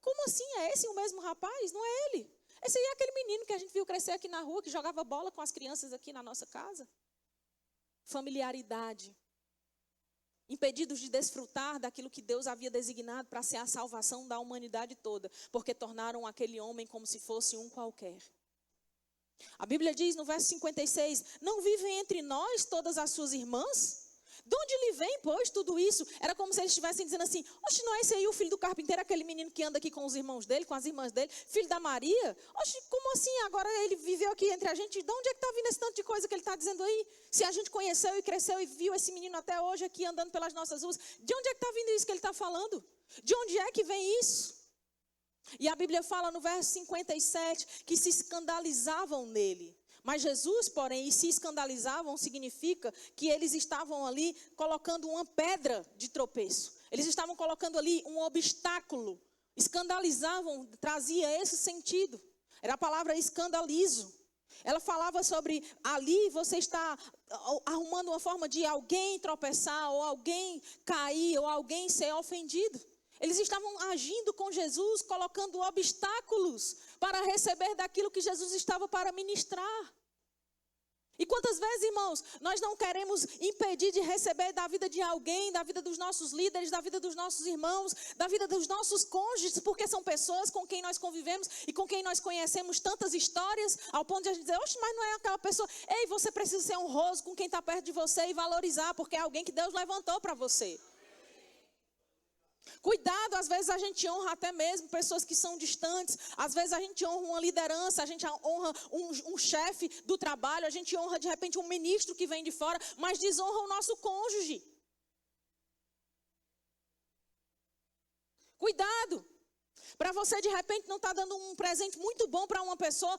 D: Como assim? É esse o mesmo rapaz? Não é ele. Esse aí é aquele menino que a gente viu crescer aqui na rua, que jogava bola com as crianças aqui na nossa casa. Familiaridade. Impedidos de desfrutar daquilo que Deus havia designado para ser a salvação da humanidade toda, porque tornaram aquele homem como se fosse um qualquer. A Bíblia diz no verso 56, não vivem entre nós todas as suas irmãs? De onde lhe vem, pois, tudo isso? Era como se eles estivessem dizendo assim, oxe, não é esse aí o filho do carpinteiro, aquele menino que anda aqui com os irmãos dele, com as irmãs dele, filho da Maria? Oxe, como assim? Agora ele viveu aqui entre a gente, de onde é que está vindo esse tanto de coisa que ele está dizendo aí? Se a gente conheceu e cresceu e viu esse menino até hoje aqui andando pelas nossas ruas, de onde é que está vindo isso que ele está falando? De onde é que vem isso? E a Bíblia fala no verso 57 que se escandalizavam nele. Mas Jesus, porém, e se escandalizavam, significa que eles estavam ali colocando uma pedra de tropeço. Eles estavam colocando ali um obstáculo. Escandalizavam, trazia esse sentido. Era a palavra escandalizo. Ela falava sobre ali você está arrumando uma forma de alguém tropeçar, ou alguém cair, ou alguém ser ofendido. Eles estavam agindo com Jesus, colocando obstáculos para receber daquilo que Jesus estava para ministrar. E quantas vezes, irmãos, nós não queremos impedir de receber da vida de alguém, da vida dos nossos líderes, da vida dos nossos irmãos, da vida dos nossos cônjuges, porque são pessoas com quem nós convivemos e com quem nós conhecemos tantas histórias, ao ponto de a gente dizer, oxe, mas não é aquela pessoa. Ei, você precisa ser honroso com quem está perto de você e valorizar, porque é alguém que Deus levantou para você. Cuidado, às vezes a gente honra até mesmo pessoas que são distantes, às vezes a gente honra uma liderança, a gente honra um chefe do trabalho, a gente honra de repente um ministro que vem de fora, mas desonra o nosso cônjuge. Cuidado, para você de repente não estar dando um presente muito bom para uma pessoa,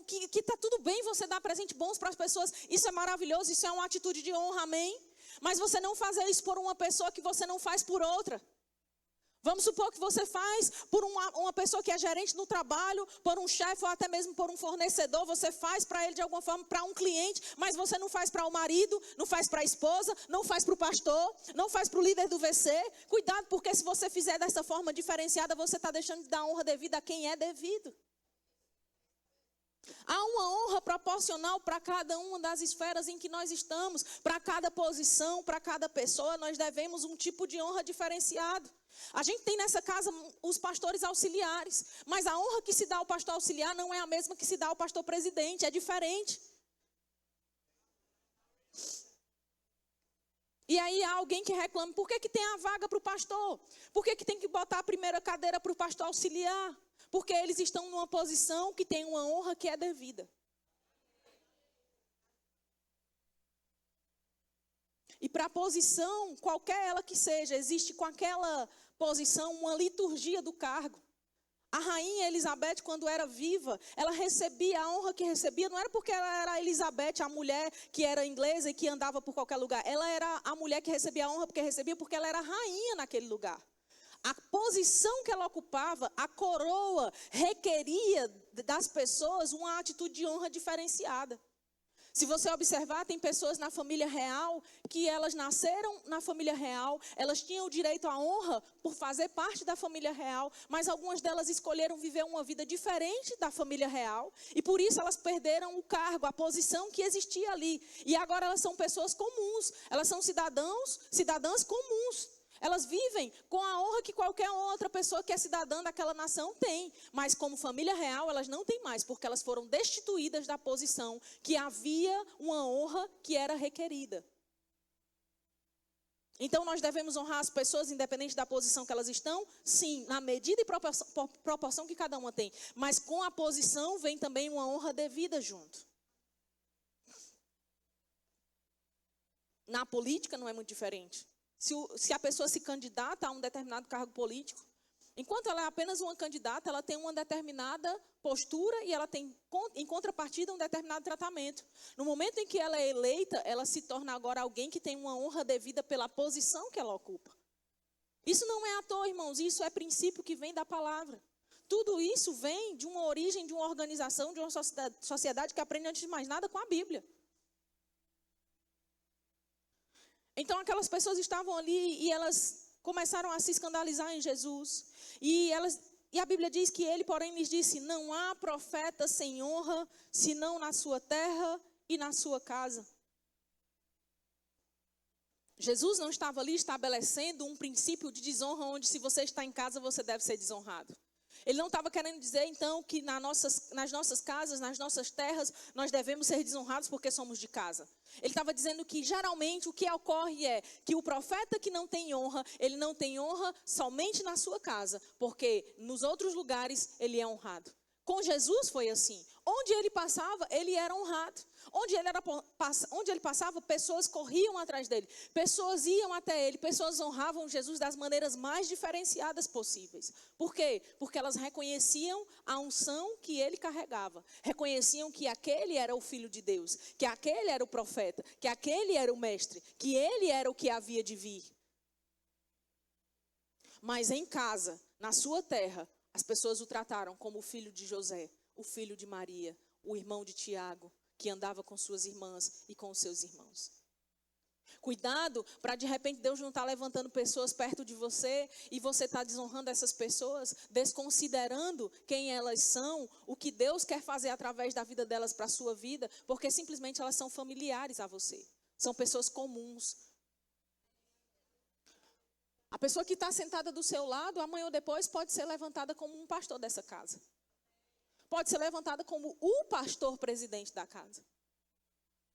D: que está tudo bem você dar presentes bons para as pessoas, isso é maravilhoso, isso é uma atitude de honra, amém? Mas você não fazer isso por uma pessoa que você não faz por outra. Vamos supor que você faz por uma pessoa que é gerente no trabalho, por um chefe ou até mesmo por um fornecedor, você faz para ele de alguma forma, para um cliente, mas você não faz para o marido, não faz para a esposa, não faz para o pastor, não faz para o líder do VC. Cuidado, porque se você fizer dessa forma diferenciada, você está deixando de dar honra devida a quem é devido. Há uma honra proporcional para cada uma das esferas em que nós estamos, para cada posição, para cada pessoa, nós devemos um tipo de honra diferenciado. A gente tem nessa casa os pastores auxiliares, mas a honra que se dá ao pastor auxiliar não é a mesma que se dá ao pastor presidente, é diferente. E aí há alguém que reclama, por que tem a vaga para o pastor? Por que tem que botar a primeira cadeira para o pastor auxiliar? Porque eles estão numa posição que tem uma honra que é devida. E para a posição, qualquer ela que seja, existe com aquela posição uma liturgia do cargo. A rainha Elizabeth, quando era viva, ela recebia a honra que recebia, não era porque ela era Elizabeth, a mulher que era inglesa e que andava por qualquer lugar. Ela era a mulher que recebia a honra porque ela era rainha naquele lugar. A posição que ela ocupava, a coroa, requeria das pessoas uma atitude de honra diferenciada. Se você observar, tem pessoas na família real que elas nasceram na família real, elas tinham o direito à honra por fazer parte da família real, mas algumas delas escolheram viver uma vida diferente da família real e por isso elas perderam o cargo, a posição que existia ali. E agora elas são pessoas comuns, elas são cidadãs comuns. Elas vivem com a honra que qualquer outra pessoa que é cidadã daquela nação tem. Mas como família real, elas não têm mais, porque elas foram destituídas da posição que havia uma honra que era requerida. Então, nós devemos honrar as pessoas, independente da posição que elas estão? Sim, na medida e proporção que cada uma tem. Mas com a posição vem também uma honra devida junto. Na política não é muito diferente. Se a pessoa se candidata a um determinado cargo político, enquanto ela é apenas uma candidata, ela tem uma determinada postura e ela tem, em contrapartida, um determinado tratamento. No momento em que ela é eleita, ela se torna agora alguém que tem uma honra devida pela posição que ela ocupa. Isso não é à toa, irmãos, isso é princípio que vem da palavra. Tudo isso vem de uma origem, de uma organização, de uma sociedade que aprende, antes de mais nada, com a Bíblia. Então, aquelas pessoas estavam ali e elas começaram a se escandalizar em Jesus. E a Bíblia diz que ele, porém, lhes disse: não há profeta sem honra, senão na sua terra e na sua casa. Jesus não estava ali estabelecendo um princípio de desonra, onde se você está em casa, você deve ser desonrado. Ele não estava querendo dizer, então, que nas nossas casas, nas nossas terras, nós devemos ser desonrados porque somos de casa. Ele estava dizendo que, geralmente, o que ocorre é que o profeta que não tem honra, ele não tem honra somente na sua casa, porque nos outros lugares ele é honrado. Com Jesus foi assim. Onde ele passava, ele era honrado. Onde ele passava, pessoas corriam atrás dele. Pessoas iam até ele. Pessoas honravam Jesus das maneiras mais diferenciadas possíveis. Por quê? Porque elas reconheciam a unção que ele carregava. Reconheciam que aquele era o Filho de Deus. Que aquele era o profeta. Que aquele era o mestre. Que ele era o que havia de vir. Mas em casa, na sua terra, as pessoas o trataram como o filho de José, o filho de Maria, o irmão de Tiago, que andava com suas irmãs e com os seus irmãos. Cuidado para, de repente, Deus não estar levantando pessoas perto de você e você está desonrando essas pessoas, desconsiderando quem elas são, o que Deus quer fazer através da vida delas para a sua vida, porque simplesmente elas são familiares a você, são pessoas comuns. A pessoa que está sentada do seu lado, amanhã ou depois, pode ser levantada como um pastor dessa casa. Pode ser levantada como o pastor presidente da casa.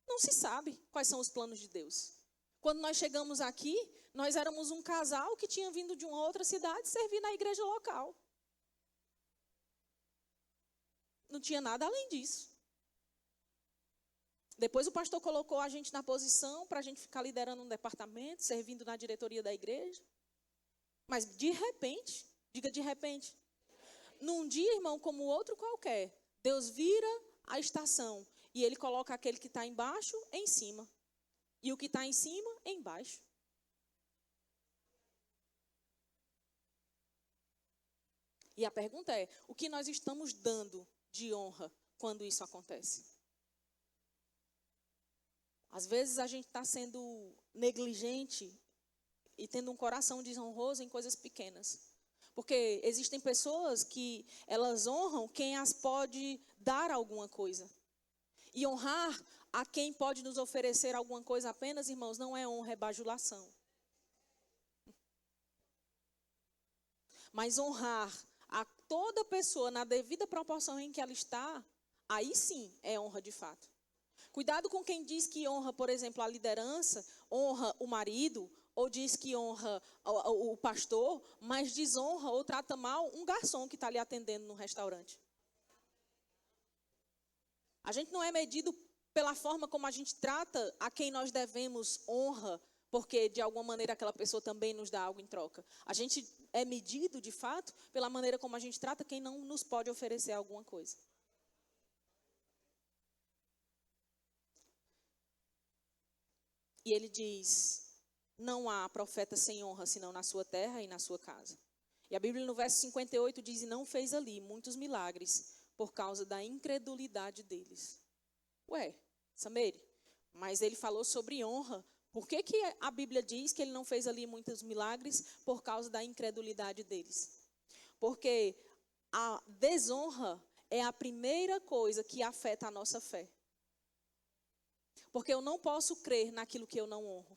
D: Não se sabe quais são os planos de Deus. Quando nós chegamos aqui, nós éramos um casal que tinha vindo de uma outra cidade servir na igreja local. Não tinha nada além disso. Depois o pastor colocou a gente na posição para a gente ficar liderando um departamento, servindo na diretoria da igreja. Mas de repente, diga de repente, num dia, irmão, como outro qualquer, Deus vira a estação e ele coloca aquele que está embaixo em cima e o que está em cima embaixo. E a pergunta é, o que nós estamos dando de honra quando isso acontece? Às vezes a gente está sendo negligente e tendo um coração desonroso em coisas pequenas. Porque existem pessoas que elas honram quem as pode dar alguma coisa. E honrar a quem pode nos oferecer alguma coisa apenas, irmãos, não é honra, é bajulação. Mas honrar a toda pessoa na devida proporção em que ela está, aí sim é honra de fato. Cuidado com quem diz que honra, por exemplo, a liderança, honra o marido, ou diz que honra o pastor, mas desonra ou trata mal um garçom que está ali atendendo no restaurante. A gente não é medido pela forma como a gente trata a quem nós devemos honra, porque de alguma maneira aquela pessoa também nos dá algo em troca. A gente é medido, de fato, pela maneira como a gente trata quem não nos pode oferecer alguma coisa. E ele diz, não há profeta sem honra, senão na sua terra e na sua casa. E a Bíblia no verso 58 diz, e não fez ali muitos milagres por causa da incredulidade deles. Ué, Sameire, mas ele falou sobre honra. Por que a Bíblia diz que ele não fez ali muitos milagres por causa da incredulidade deles? Porque a desonra é a primeira coisa que afeta a nossa fé. Porque eu não posso crer naquilo que eu não honro.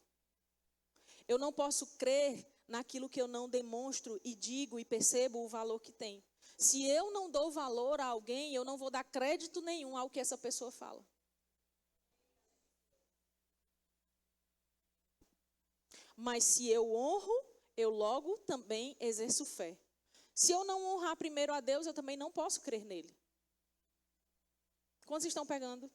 D: Eu não posso crer naquilo que eu não demonstro e digo e percebo o valor que tem. Se eu não dou valor a alguém, eu não vou dar crédito nenhum ao que essa pessoa fala. Mas se eu honro, eu logo também exerço fé. Se eu não honrar primeiro a Deus, eu também não posso crer nele. Quantos estão pegando?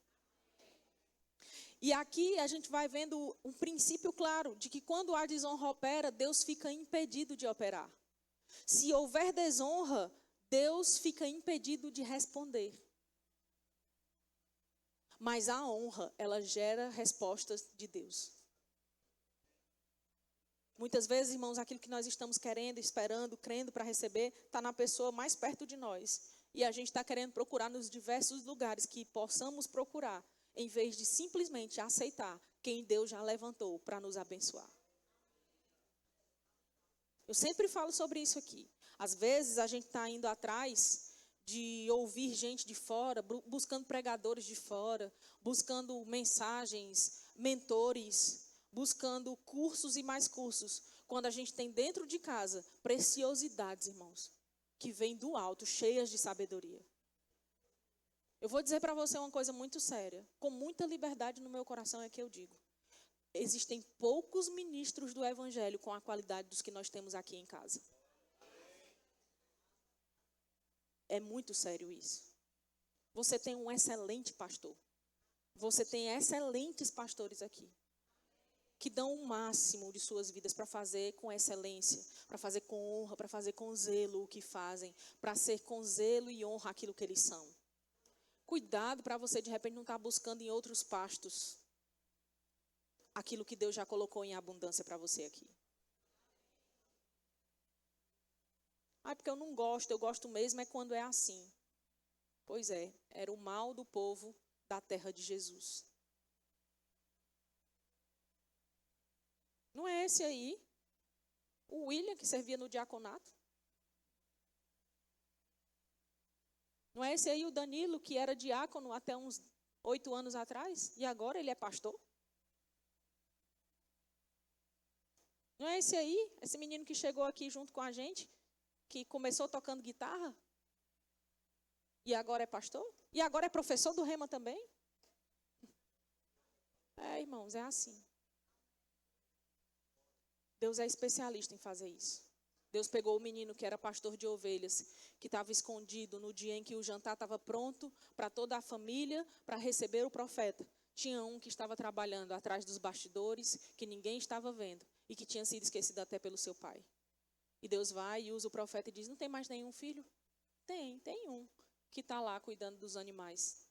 D: E aqui a gente vai vendo um princípio claro de que quando a desonra opera, Deus fica impedido de operar. Se houver desonra, Deus fica impedido de responder. Mas a honra, ela gera respostas de Deus. Muitas vezes, irmãos, aquilo que nós estamos querendo, esperando, crendo para receber, está na pessoa mais perto de nós. E a gente está querendo procurar nos diversos lugares que possamos procurar, em vez de simplesmente aceitar quem Deus já levantou para nos abençoar. Eu sempre falo sobre isso aqui. Às vezes a gente está indo atrás de ouvir gente de fora, buscando pregadores de fora, buscando mensagens, mentores, buscando cursos e mais cursos, quando a gente tem dentro de casa preciosidades, irmãos, que vêm do alto, cheias de sabedoria. Eu vou dizer para você uma coisa muito séria, com muita liberdade no meu coração é que eu digo. Existem poucos ministros do evangelho com a qualidade dos que nós temos aqui em casa. É muito sério isso. Você tem um excelente pastor. Você tem excelentes pastores aqui, que dão o máximo de suas vidas para fazer com excelência, para fazer com honra, para fazer com zelo o que fazem, para ser com zelo e honra aquilo que eles são. Cuidado para você, de repente, não estar buscando em outros pastos aquilo que Deus já colocou em abundância para você aqui. Porque eu não gosto, eu gosto mesmo é quando é assim. Pois é, era o mal do povo da terra de Jesus. Não é esse aí, o William, que servia no diaconato? Não é esse aí o Danilo, que era diácono até uns 8 anos atrás, e agora ele é pastor? Não é esse aí, esse menino que chegou aqui junto com a gente, que começou tocando guitarra, e agora é pastor? E agora é professor do Rema também? Irmãos, é assim. Deus é especialista em fazer isso. Deus pegou o menino que era pastor de ovelhas, que estava escondido no dia em que o jantar estava pronto para toda a família, para receber o profeta. Tinha um que estava trabalhando atrás dos bastidores, que ninguém estava vendo, e que tinha sido esquecido até pelo seu pai. E Deus vai e usa o profeta e diz, não tem mais nenhum filho? Tem um, que está lá cuidando dos animais.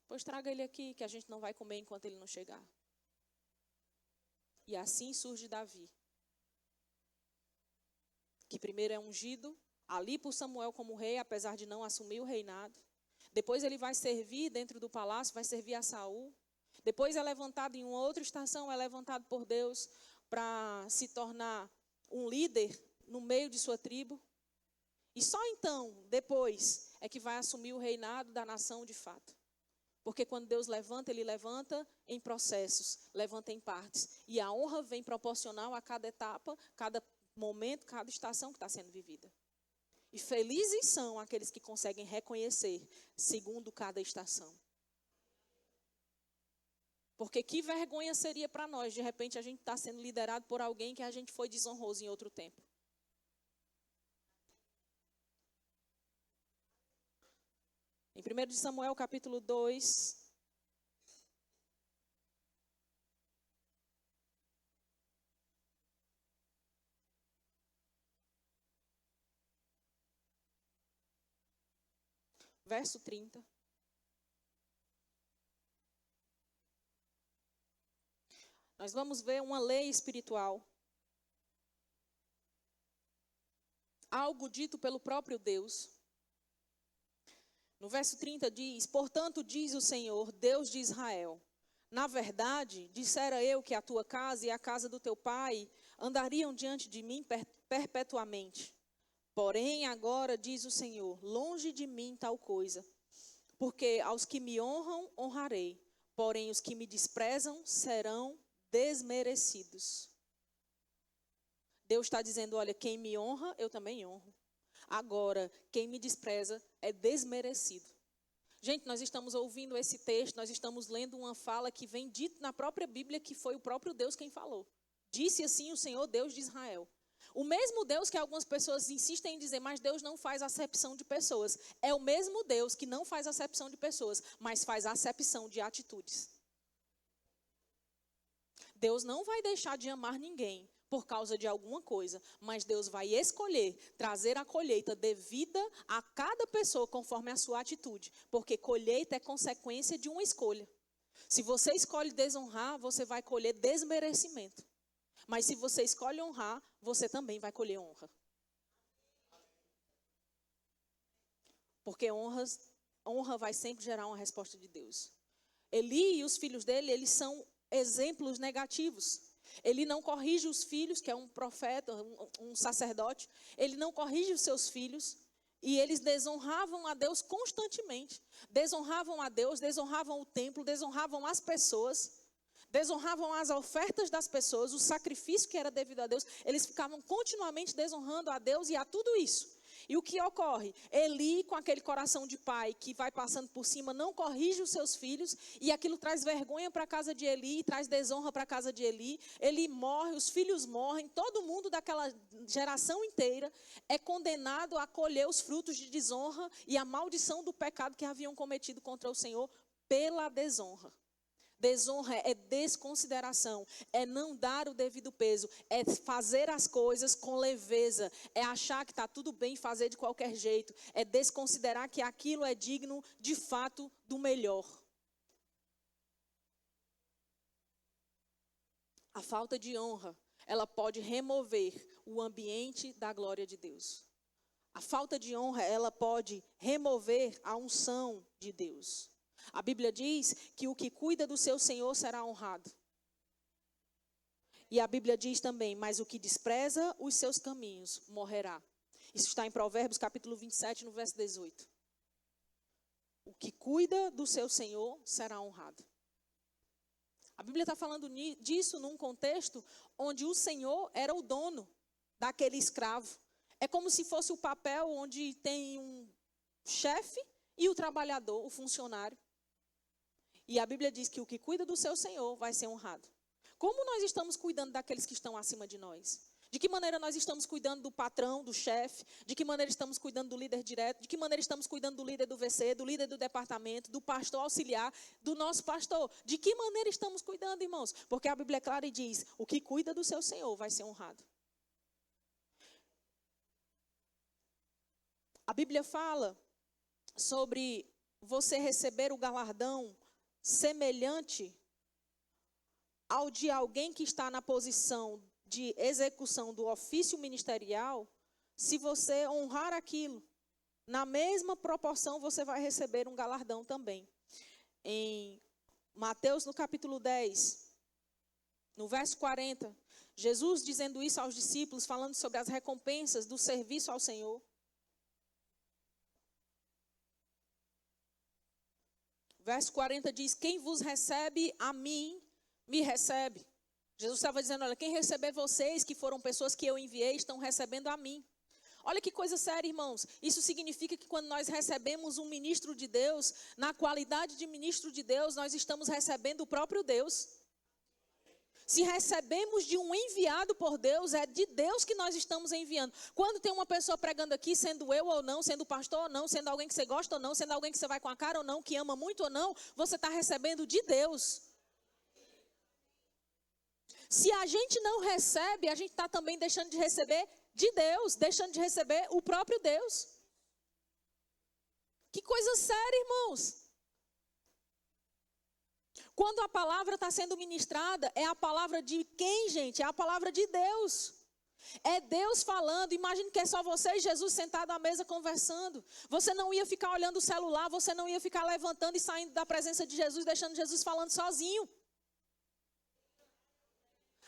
D: Pois traga ele aqui, que a gente não vai comer enquanto ele não chegar. E assim surge Davi, que primeiro é ungido ali por Samuel como rei, apesar de não assumir o reinado. Depois ele vai servir dentro do palácio, vai servir a Saul. Depois é levantado em uma outra estação, é levantado por Deus para se tornar um líder no meio de sua tribo. E só então, depois, é que vai assumir o reinado da nação de fato. Porque quando Deus levanta, Ele levanta em processos, levanta em partes. E a honra vem proporcional a cada etapa, cada momento, cada estação que está sendo vivida. E felizes são aqueles que conseguem reconhecer segundo cada estação. Porque que vergonha seria para nós, de repente, a gente está sendo liderado por alguém que a gente foi desonroso em outro tempo. Em 1 de Samuel, capítulo 2, verso 30. Nós vamos ver uma lei espiritual. Algo dito pelo próprio Deus. No verso 30 diz, portanto diz o Senhor, Deus de Israel, na verdade, dissera eu que a tua casa e a casa do teu pai andariam diante de mim perpetuamente. Porém, agora diz o Senhor, longe de mim tal coisa, porque aos que me honram, honrarei, porém os que me desprezam serão desmerecidos. Deus está dizendo, olha, quem me honra, eu também honro. Agora, quem me despreza é desmerecido. Gente, nós estamos ouvindo esse texto, nós estamos lendo uma fala que vem dito na própria Bíblia, que foi o próprio Deus quem falou. Disse assim o Senhor Deus de Israel. O mesmo Deus que algumas pessoas insistem em dizer, mas Deus não faz acepção de pessoas. É o mesmo Deus que não faz acepção de pessoas, mas faz acepção de atitudes. Deus não vai deixar de amar ninguém por causa de alguma coisa, mas Deus vai escolher trazer a colheita devida a cada pessoa conforme a sua atitude, porque colheita é consequência de uma escolha. Se você escolhe desonrar, você vai colher desmerecimento. Mas se você escolhe honrar, você também vai colher honra. Porque honra vai sempre gerar uma resposta de Deus. Eli e os filhos dele, eles são exemplos negativos. Ele não corrige os filhos, que é um profeta, um sacerdote. Ele não corrige os seus filhos. E eles desonravam a Deus constantemente. Desonravam a Deus, desonravam o templo, desonravam as pessoas. Desonravam as ofertas das pessoas, o sacrifício que era devido a Deus. Eles ficavam continuamente desonrando a Deus e a tudo isso. E o que ocorre? Eli, com aquele coração de pai que vai passando por cima, não corrige os seus filhos. E aquilo traz vergonha para a casa de Eli, traz desonra para a casa de Eli. Eli morre, os filhos morrem. Todo mundo daquela geração inteira é condenado a colher os frutos de desonra e a maldição do pecado que haviam cometido contra o Senhor pela desonra. Desonra é desconsideração, é não dar o devido peso, é fazer as coisas com leveza, é achar que está tudo bem fazer de qualquer jeito, é desconsiderar que aquilo é digno de fato do melhor. A falta de honra, ela pode remover o ambiente da glória de Deus. A falta de honra, ela pode remover a unção de Deus. A Bíblia diz que o que cuida do seu Senhor será honrado. E a Bíblia diz também, mas o que despreza os seus caminhos morrerá. Isso está em Provérbios capítulo 27, no verso 18. O que cuida do seu Senhor será honrado. A Bíblia está falando disso num contexto onde o Senhor era o dono daquele escravo. É como se fosse o papel onde tem um chefe e o trabalhador, o funcionário. E a Bíblia diz que o que cuida do seu Senhor vai ser honrado. Como nós estamos cuidando daqueles que estão acima de nós? De que maneira nós estamos cuidando do patrão, do chefe? De que maneira estamos cuidando do líder direto? De que maneira estamos cuidando do líder do VC, do líder do departamento, do pastor auxiliar, do nosso pastor? De que maneira estamos cuidando, irmãos? Porque a Bíblia é clara e diz, o que cuida do seu Senhor vai ser honrado. A Bíblia fala sobre você receber o galardão semelhante ao de alguém que está na posição de execução do ofício ministerial. Se você honrar aquilo, na mesma proporção você vai receber um galardão também. Em Mateus, no capítulo 10, no verso 40, Jesus dizendo isso aos discípulos, falando sobre as recompensas do serviço ao Senhor. Verso 40 diz, quem vos recebe a mim, me recebe. Jesus estava dizendo, olha, quem receber vocês, que foram pessoas que eu enviei, estão recebendo a mim. Olha que coisa séria, irmãos. Isso significa que quando nós recebemos um ministro de Deus, na qualidade de ministro de Deus, nós estamos recebendo o próprio Deus. Se recebemos de um enviado por Deus, é de Deus que nós estamos enviando. Quando tem uma pessoa pregando aqui, sendo eu ou não, sendo pastor ou não, sendo alguém que você gosta ou não, sendo alguém que você vai com a cara ou não, que ama muito ou não, você está recebendo de Deus. Se a gente não recebe, a gente está também deixando de receber de Deus, deixando de receber o próprio Deus. Que coisa séria, irmãos. Quando a palavra está sendo ministrada, é a palavra de quem, gente? É a palavra de Deus. É Deus falando. Imagine que é só você e Jesus sentado à mesa conversando. Você não ia ficar olhando o celular, você não ia ficar levantando e saindo da presença de Jesus, deixando Jesus falando sozinho.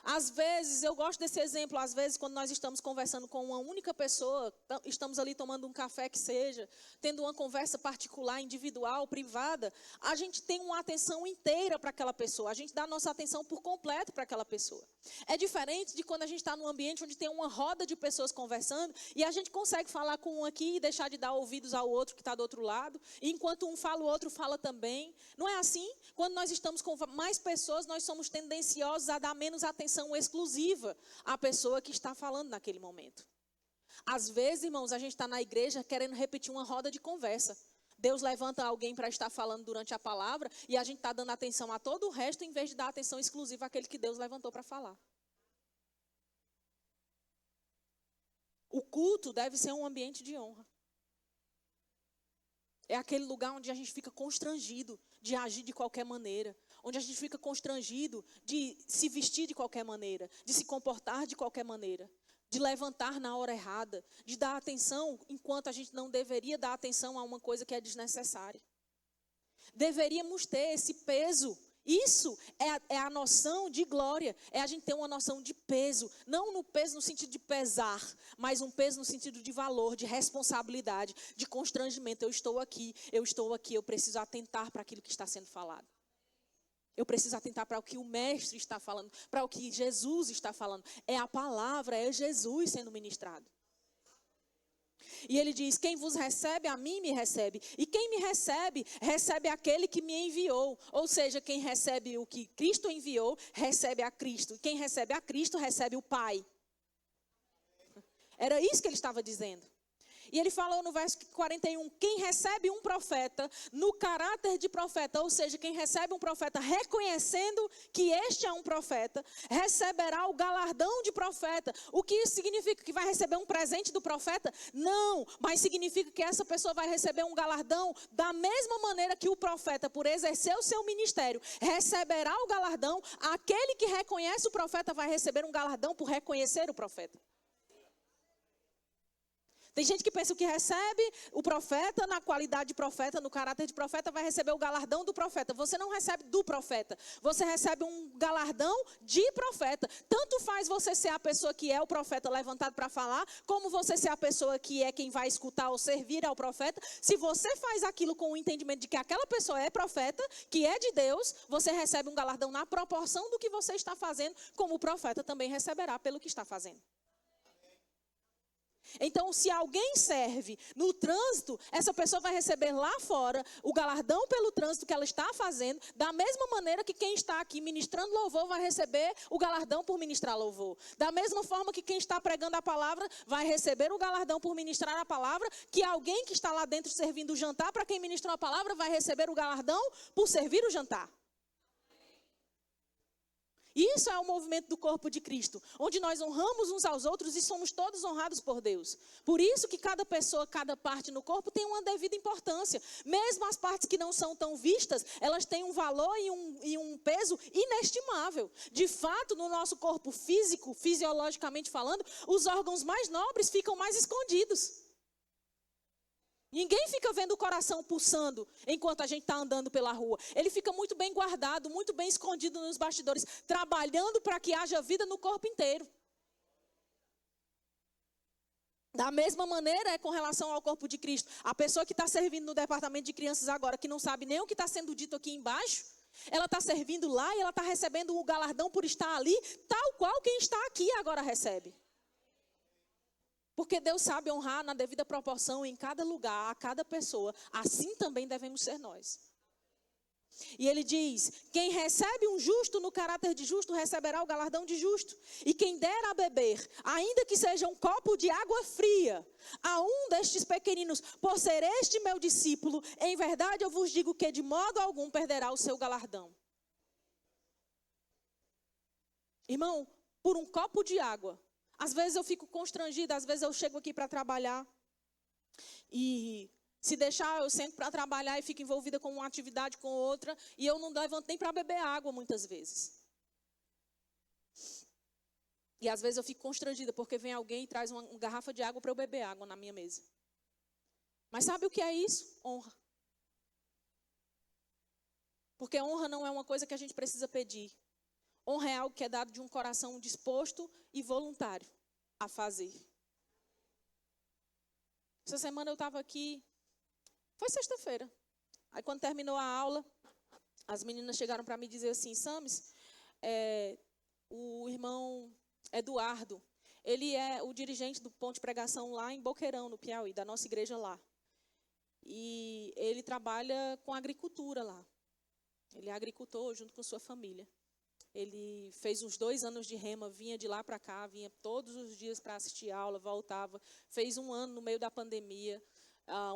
D: Às vezes, eu gosto desse exemplo, às vezes quando nós estamos conversando com uma única pessoa, estamos ali tomando um café que seja, tendo uma conversa particular, individual, privada, a gente tem uma atenção inteira para aquela pessoa, a gente dá a nossa atenção por completo para aquela pessoa. É diferente de quando a gente está num ambiente onde tem uma roda de pessoas conversando e a gente consegue falar com um aqui e deixar de dar ouvidos ao outro que está do outro lado, e enquanto um fala, o outro fala também. Não é assim? Quando nós estamos com mais pessoas, nós somos tendenciosos a dar menos atenção atenção exclusiva à pessoa que está falando naquele momento. Às vezes, irmãos, a gente está na igreja querendo repetir uma roda de conversa. Deus levanta alguém para estar falando durante a palavra e a gente está dando atenção a todo o resto em vez de dar atenção exclusiva àquele que Deus levantou para falar. O culto deve ser um ambiente de honra. É aquele lugar onde a gente fica constrangido de agir de qualquer maneira. Onde a gente fica constrangido de se vestir de qualquer maneira. De se comportar de qualquer maneira. De levantar na hora errada. De dar atenção enquanto a gente não deveria dar atenção a uma coisa que é desnecessária. Deveríamos ter esse peso. Isso é a noção de glória. É a gente ter uma noção de peso. Não no peso no sentido de pesar, mas um peso no sentido de valor, de responsabilidade, de constrangimento. Eu estou aqui, eu preciso atentar para aquilo que está sendo falado. Eu preciso atentar para o que o Mestre está falando, para o que Jesus está falando. É a palavra, é Jesus sendo ministrado. E ele diz, quem vos recebe, a mim me recebe. E quem me recebe, recebe aquele que me enviou. Ou seja, quem recebe o que Cristo enviou, recebe a Cristo. E quem recebe a Cristo, recebe o Pai. Era isso que ele estava dizendo. E ele falou no verso 41, quem recebe um profeta no caráter de profeta, ou seja, quem recebe um profeta reconhecendo que este é um profeta, receberá o galardão de profeta. O que isso significa? Que vai receber um presente do profeta? Não, mas significa que essa pessoa vai receber um galardão da mesma maneira que o profeta, por exercer o seu ministério, receberá o galardão. Aquele que reconhece o profeta vai receber um galardão por reconhecer o profeta. Tem gente que pensa que recebe o profeta na qualidade de profeta, no caráter de profeta, vai receber o galardão do profeta. Você não recebe do profeta, você recebe um galardão de profeta. Tanto faz você ser a pessoa que é o profeta levantado para falar, como você ser a pessoa que é quem vai escutar ou servir ao profeta. Se você faz aquilo com o entendimento de que aquela pessoa é profeta, que é de Deus, você recebe um galardão na proporção do que você está fazendo, como o profeta também receberá pelo que está fazendo. Então, se alguém serve no trânsito, essa pessoa vai receber lá fora o galardão pelo trânsito que ela está fazendo, da mesma maneira que quem está aqui ministrando louvor vai receber o galardão por ministrar louvor. Da mesma forma que quem está pregando a palavra vai receber o galardão por ministrar a palavra, que alguém que está lá dentro servindo o jantar, para quem ministrou a palavra, vai receber o galardão por servir o jantar. Isso é o movimento do corpo de Cristo, onde nós honramos uns aos outros e somos todos honrados por Deus. Por isso que cada pessoa, cada parte no corpo tem uma devida importância. Mesmo as partes que não são tão vistas, elas têm um valor e um peso inestimável. De fato, no nosso corpo físico, fisiologicamente falando, os órgãos mais nobres ficam mais escondidos. Ninguém fica vendo o coração pulsando enquanto a gente está andando pela rua. Ele fica muito bem guardado, muito bem escondido nos bastidores, trabalhando para que haja vida no corpo inteiro. Da mesma maneira é com relação ao corpo de Cristo. A pessoa que está servindo no departamento de crianças agora, que não sabe nem o que está sendo dito aqui embaixo, ela está servindo lá e ela está recebendo o galardão por estar ali, tal qual quem está aqui agora recebe. Porque Deus sabe honrar na devida proporção em cada lugar, a cada pessoa. Assim também devemos ser nós. E ele diz, quem recebe um justo no caráter de justo, receberá o galardão de justo. E quem der a beber, ainda que seja um copo de água fria, a um destes pequeninos, por ser este meu discípulo, em verdade eu vos digo que de modo algum perderá o seu galardão. Irmão, por um copo de água, às vezes eu fico constrangida, às vezes eu chego aqui para trabalhar e se deixar eu sento para trabalhar e fico envolvida com uma atividade com outra e eu não levanto nem para beber água muitas vezes. E às vezes eu fico constrangida porque vem alguém e traz uma garrafa de água para eu beber água na minha mesa. Mas sabe o que é isso? Honra. Porque honra não é uma coisa que a gente precisa pedir. Honra é algo que é dado de um coração disposto e voluntário a fazer. Essa semana eu estava aqui, foi sexta-feira. Aí quando terminou a aula, as meninas chegaram para mim dizer assim, Sames, o irmão Eduardo, ele é o dirigente do ponto de pregação lá em Boqueirão, no Piauí, da nossa igreja lá. E ele trabalha com agricultura lá. Ele é agricultor junto com sua família. Ele fez uns 2 anos de rema, vinha de lá para cá, vinha todos os dias para assistir aula, voltava. Fez 1 ano no meio da pandemia.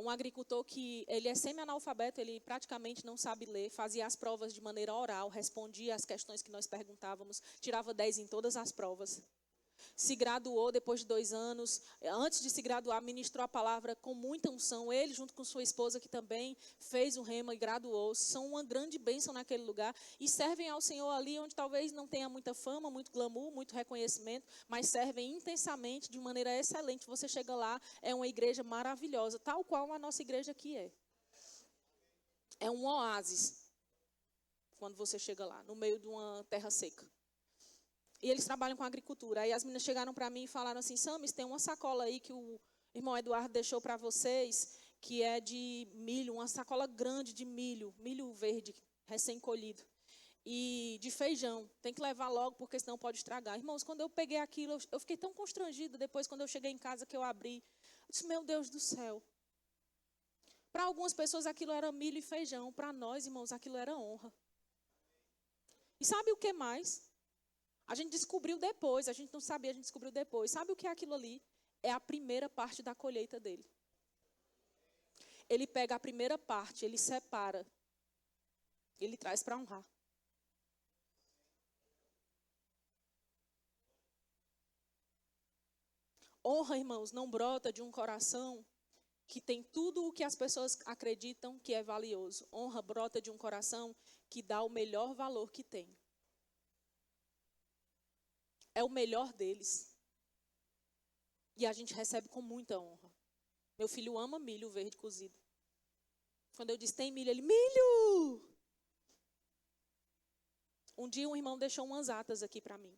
D: Um agricultor que ele é semi-analfabeto, ele praticamente não sabe ler, fazia as provas de maneira oral, respondia às questões que nós perguntávamos, tirava 10 em todas as provas. Se graduou depois de 2 anos. Antes de se graduar, ministrou a palavra com muita unção. Ele, junto com sua esposa, que também fez o rema e graduou-se, são uma grande bênção naquele lugar e servem ao Senhor ali onde talvez não tenha muita fama, muito glamour, muito reconhecimento, mas servem intensamente, de maneira excelente. Você chega lá, é uma igreja maravilhosa, tal qual a nossa igreja aqui é. É um oásis quando você chega lá, no meio de uma terra seca. E eles trabalham com agricultura. Aí as meninas chegaram para mim e falaram assim: Samis, tem uma sacola aí que o irmão Eduardo deixou para vocês, que é de milho, uma sacola grande de milho, milho verde, recém-colhido, e de feijão. Tem que levar logo, porque senão pode estragar. Irmãos, quando eu peguei aquilo, eu fiquei tão constrangida. Depois, quando eu cheguei em casa, que eu abri, eu disse: meu Deus do céu. Para algumas pessoas aquilo era milho e feijão. Para nós, irmãos, aquilo era honra. E sabe o que mais? A gente descobriu depois, a gente não sabia, a gente descobriu depois. Sabe o que é aquilo ali? É a primeira parte da colheita dele. Ele pega a primeira parte, ele separa, ele traz para honrar. Honra, irmãos, não brota de um coração que tem tudo o que as pessoas acreditam que é valioso. Honra brota de um coração que dá o melhor valor que tem. É o melhor deles. E a gente recebe com muita honra. Meu filho ama milho verde cozido. Quando eu disse: tem milho? Ele: milho! Um dia um irmão deixou umas atas aqui para mim.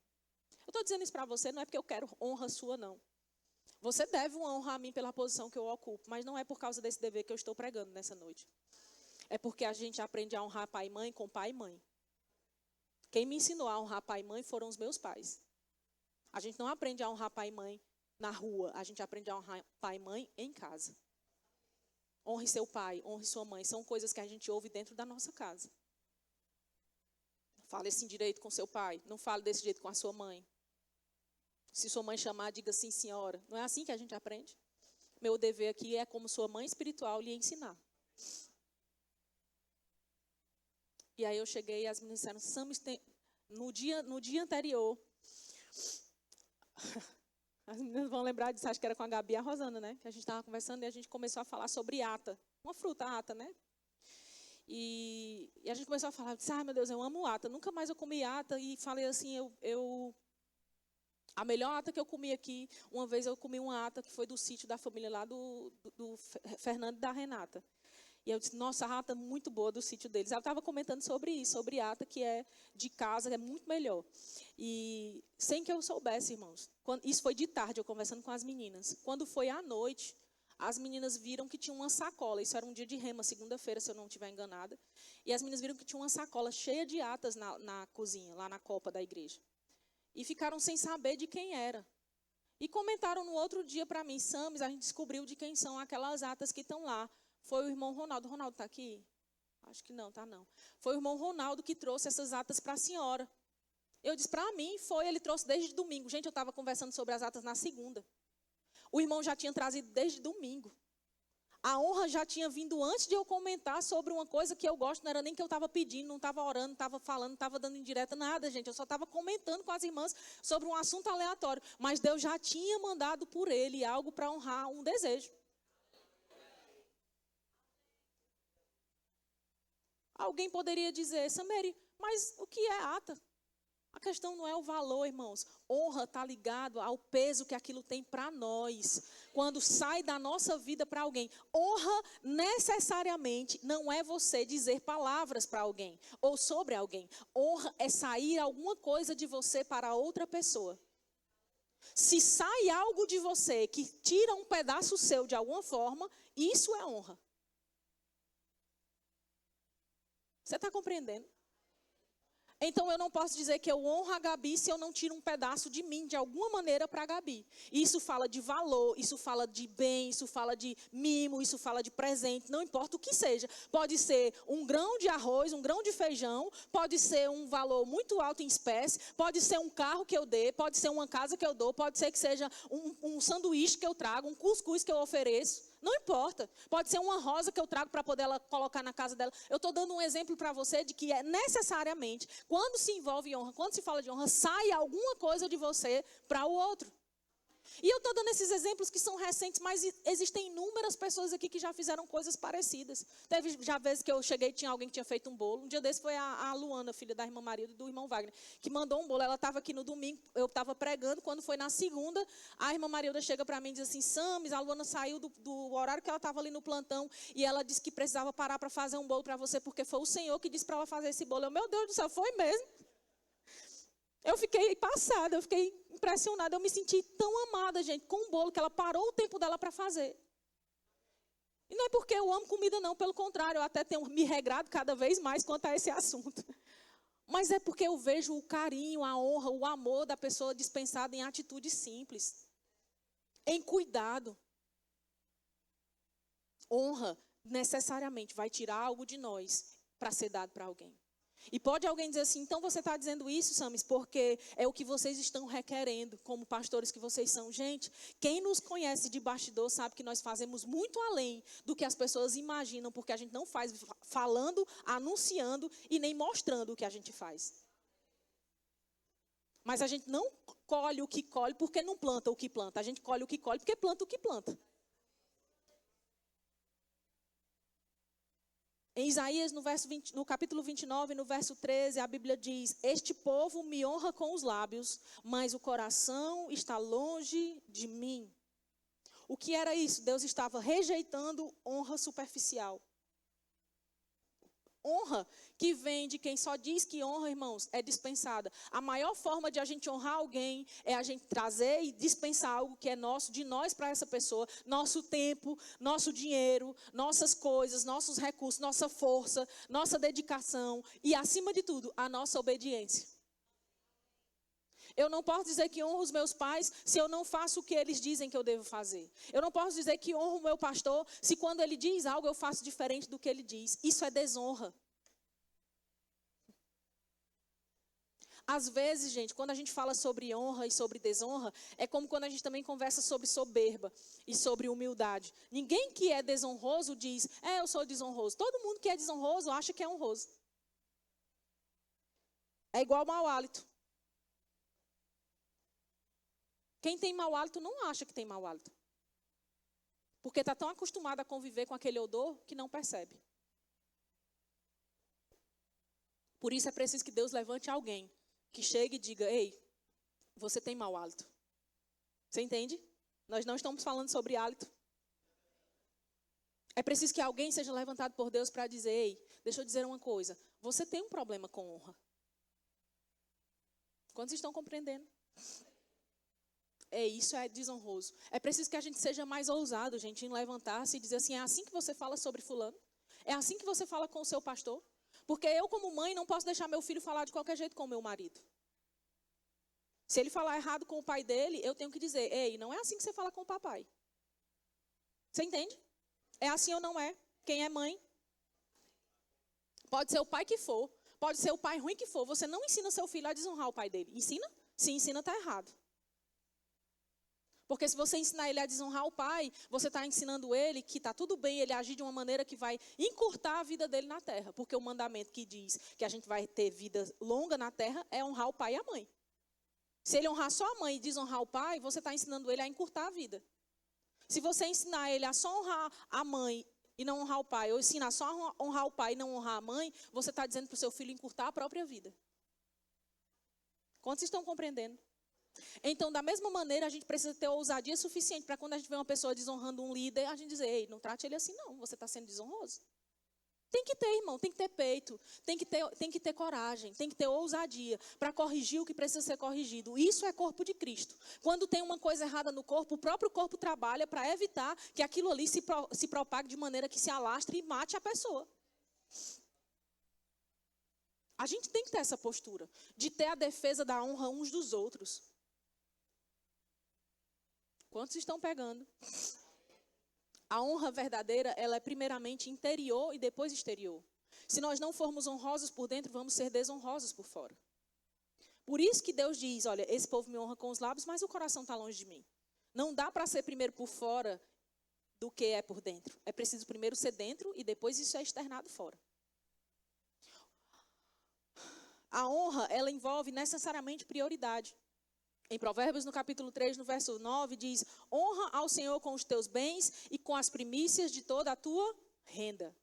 D: Eu estou dizendo isso para você, não é porque eu quero honra sua, não. Você deve uma honra a mim pela posição que eu ocupo, mas não é por causa desse dever que eu estou pregando nessa noite. É porque a gente aprende a honrar pai e mãe com pai e mãe. Quem me ensinou a honrar pai e mãe foram os meus pais. A gente não aprende a honrar pai e mãe na rua, a gente aprende a honrar pai e mãe em casa. Honre seu pai, honre sua mãe, são coisas que a gente ouve dentro da nossa casa. Fale assim direito com seu pai, não fale desse jeito com a sua mãe. Se sua mãe chamar, diga sim, senhora. Não é assim que a gente aprende? Meu dever aqui é, como sua mãe espiritual, lhe ensinar. E aí eu cheguei e as meninas disseram: Samis, no dia anterior, as meninas vão lembrar disso, acho que era com a Gabi e a Rosana, né? Que a gente estava conversando e a gente começou a falar sobre ata. Uma fruta, ata, né? E a gente começou a falar: meu Deus, eu amo ata. Nunca mais eu comi ata. E falei assim, a melhor ata que eu comi aqui, uma vez eu comi uma ata que foi do sítio da família lá do Fernando e da Renata. E eu disse: nossa, a ata muito boa do sítio deles. Ela estava comentando sobre isso, sobre ata que é de casa, que é muito melhor. E sem que eu soubesse, irmãos. Isso foi de tarde, eu conversando com as meninas. Quando foi à noite, as meninas viram que tinha uma sacola. Isso era um dia de rema, segunda-feira, se eu não estiver enganada. E as meninas viram que tinha uma sacola cheia de atas na cozinha, lá na copa da igreja. E ficaram sem saber de quem era. E comentaram no outro dia para mim: Samis, a gente descobriu de quem são aquelas atas que estão lá. Foi o irmão Ronaldo. Ronaldo está aqui? Acho que não, tá não. Foi o irmão Ronaldo que trouxe essas atas para a senhora. Eu disse: para mim foi, ele trouxe desde domingo. Gente, eu estava conversando sobre as atas na segunda. O irmão já tinha trazido desde domingo. A honra já tinha vindo antes de eu comentar sobre uma coisa que eu gosto. Não era nem que eu estava pedindo, não estava orando, não estava falando, não estava dando indireta, nada, gente. Eu só estava comentando com as irmãs sobre um assunto aleatório. Mas Deus já tinha mandado por ele algo para honrar um desejo. Alguém poderia dizer: Sameri, mas o que é ata? A questão não é o valor, irmãos. Honra está ligado ao peso que aquilo tem para nós. Quando sai da nossa vida para alguém. Honra necessariamente não é você dizer palavras para alguém ou sobre alguém. Honra é sair alguma coisa de você para outra pessoa. Se sai algo de você que tira um pedaço seu de alguma forma, isso é honra. Você está compreendendo? Então eu não posso dizer que eu honro a Gabi se eu não tiro um pedaço de mim, de alguma maneira, para a Gabi. Isso fala de valor, isso fala de bem, isso fala de mimo, isso fala de presente, não importa o que seja. Pode ser um grão de arroz, um grão de feijão, pode ser um valor muito alto em espécie, pode ser um carro que eu dê, pode ser uma casa que eu dou, pode ser que seja um sanduíche que eu trago, um cuscuz que eu ofereço. Não importa. Pode ser uma rosa que eu trago para poder ela colocar na casa dela. Eu estou dando um exemplo para você de que é necessariamente, quando se envolve honra, quando se fala de honra, sai alguma coisa de você para o outro. E eu estou dando esses exemplos que são recentes, mas existem inúmeras pessoas aqui que já fizeram coisas parecidas. Teve já vezes que eu cheguei e tinha alguém que tinha feito um bolo. Um dia desse foi a Luana, filha da irmã Maria e do irmão Wagner, que mandou um bolo. Ela estava aqui no domingo, eu estava pregando. Quando foi na segunda, a irmã Marilda chega para mim e diz assim: Sames, a Luana saiu do horário que ela estava ali no plantão e ela disse que precisava parar para fazer um bolo para você, porque foi o Senhor que disse para ela fazer esse bolo. Meu Deus do céu, foi mesmo? Eu fiquei passada, eu fiquei impressionada, eu me senti tão amada, gente, com um bolo que ela parou o tempo dela para fazer. E não é porque eu amo comida, não, pelo contrário, eu até tenho me regrado cada vez mais quanto a esse assunto. Mas é porque eu vejo o carinho, a honra, o amor da pessoa dispensada em atitudes simples, em cuidado. Honra necessariamente vai tirar algo de nós para ser dado para alguém. E pode alguém dizer assim: então você está dizendo isso, Sames, porque é o que vocês estão requerendo como pastores que vocês são. Gente, quem nos conhece de bastidor sabe que nós fazemos muito além do que as pessoas imaginam, porque a gente não faz falando, anunciando e nem mostrando o que a gente faz. Mas a gente não colhe o que colhe porque não planta o que planta. A gente colhe o que colhe porque planta o que planta. Em Isaías, no capítulo 29, no verso 13, a Bíblia diz: este povo me honra com os lábios, mas o coração está longe de mim. O que era isso? Deus estava rejeitando honra superficial. Honra que vem de quem só diz que honra, irmãos, é dispensada. A maior forma de a gente honrar alguém é a gente trazer e dispensar algo que é nosso, de nós para essa pessoa. Nosso tempo, nosso dinheiro, nossas coisas, nossos recursos, nossa força, nossa dedicação e, acima de tudo, a nossa obediência. Eu não posso dizer que honro os meus pais se eu não faço o que eles dizem que eu devo fazer. Eu não posso dizer que honro o meu pastor se quando ele diz algo eu faço diferente do que ele diz. Isso é desonra. Às vezes, gente, quando a gente fala sobre honra e sobre desonra, é como quando a gente também conversa sobre soberba e sobre humildade. Ninguém que é desonroso diz: eu sou desonroso. Todo mundo que é desonroso acha que é honroso. É igual mau hálito. Quem tem mau hálito não acha que tem mau hálito. Porque está tão acostumado a conviver com aquele odor que não percebe. Por isso é preciso que Deus levante alguém que chegue e diga: ei, você tem mau hálito. Você entende? Nós não estamos falando sobre hálito. É preciso que alguém seja levantado por Deus para dizer: ei, deixa eu dizer uma coisa. Você tem um problema com honra. Quantos estão compreendendo? Isso é desonroso. É preciso que a gente seja mais ousado, gente, em levantar-se e dizer assim: é assim que você fala sobre fulano? É assim que você fala com o seu pastor? Porque eu, como mãe, não posso deixar meu filho falar de qualquer jeito com o meu marido. Se ele falar errado com o pai dele, eu tenho que dizer: ei, não é assim que você fala com o papai. Você entende? É assim ou não é? Quem é mãe? Pode ser o pai que for, pode ser o pai ruim que for. Você não ensina seu filho a desonrar o pai dele. Ensina? Se ensina, está errado. Porque se você ensinar ele a desonrar o pai, você está ensinando ele que está tudo bem ele agir de uma maneira que vai encurtar a vida dele na terra. Porque o mandamento que diz que a gente vai ter vida longa na terra é honrar o pai e a mãe. Se ele honrar só a mãe e desonrar o pai, você está ensinando ele a encurtar a vida. Se você ensinar ele a só honrar a mãe e não honrar o pai, ou ensinar só a honrar o pai e não honrar a mãe, você está dizendo para o seu filho encurtar a própria vida. Quantos estão compreendendo? Então, da mesma maneira, a gente precisa ter ousadia suficiente para quando a gente vê uma pessoa desonrando um líder, a gente dizer: ei, não trate ele assim não, você está sendo desonroso. Tem que ter, irmão, tem que ter peito, tem que ter coragem, tem que ter ousadia para corrigir o que precisa ser corrigido. Isso é corpo de Cristo. Quando tem uma coisa errada no corpo, o próprio corpo trabalha para evitar que aquilo ali se propague de maneira que se alastre e mate a pessoa. A gente tem que ter essa postura de ter a defesa da honra uns dos outros. Quantos estão pegando? A honra verdadeira, ela é primeiramente interior e depois exterior. Se nós não formos honrosos por dentro, vamos ser desonrosos por fora. Por isso que Deus diz, olha, esse povo me honra com os lábios, mas o coração está longe de mim. Não dá para ser primeiro por fora do que é por dentro. É preciso primeiro ser dentro e depois isso é externado fora. A honra, ela envolve necessariamente prioridade. Em Provérbios, no capítulo 3, no verso 9, diz: honra ao Senhor com os teus bens e com as primícias de toda a tua renda.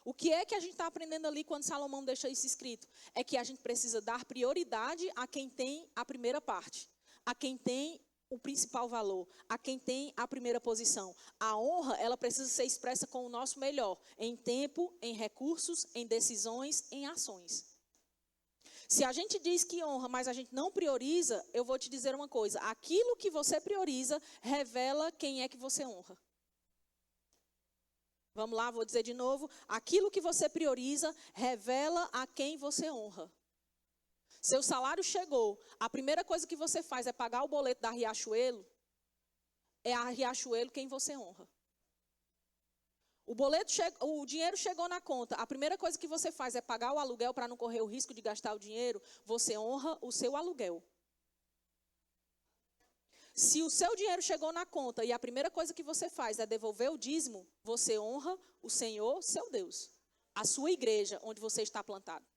D: O que é que a gente está aprendendo ali quando Salomão deixa isso escrito? É que a gente precisa dar prioridade a quem tem a primeira parte, a quem tem o principal valor, a quem tem a primeira posição. A honra, ela precisa ser expressa com o nosso melhor, em tempo, em recursos, em decisões, em ações. Se a gente diz que honra, mas a gente não prioriza, eu vou te dizer uma coisa. Aquilo que você prioriza revela quem é que você honra. Vamos lá, vou dizer de novo. Aquilo que você prioriza revela a quem você honra. Seu salário chegou, a primeira coisa que você faz é pagar o boleto da Riachuelo, é a Riachuelo quem você honra. O dinheiro chegou na conta, a primeira coisa que você faz é pagar o aluguel para não correr o risco de gastar o dinheiro, você honra o seu aluguel. Se o seu dinheiro chegou na conta e a primeira coisa que você faz é devolver o dízimo, você honra o Senhor, seu Deus, a sua igreja, onde você está plantado.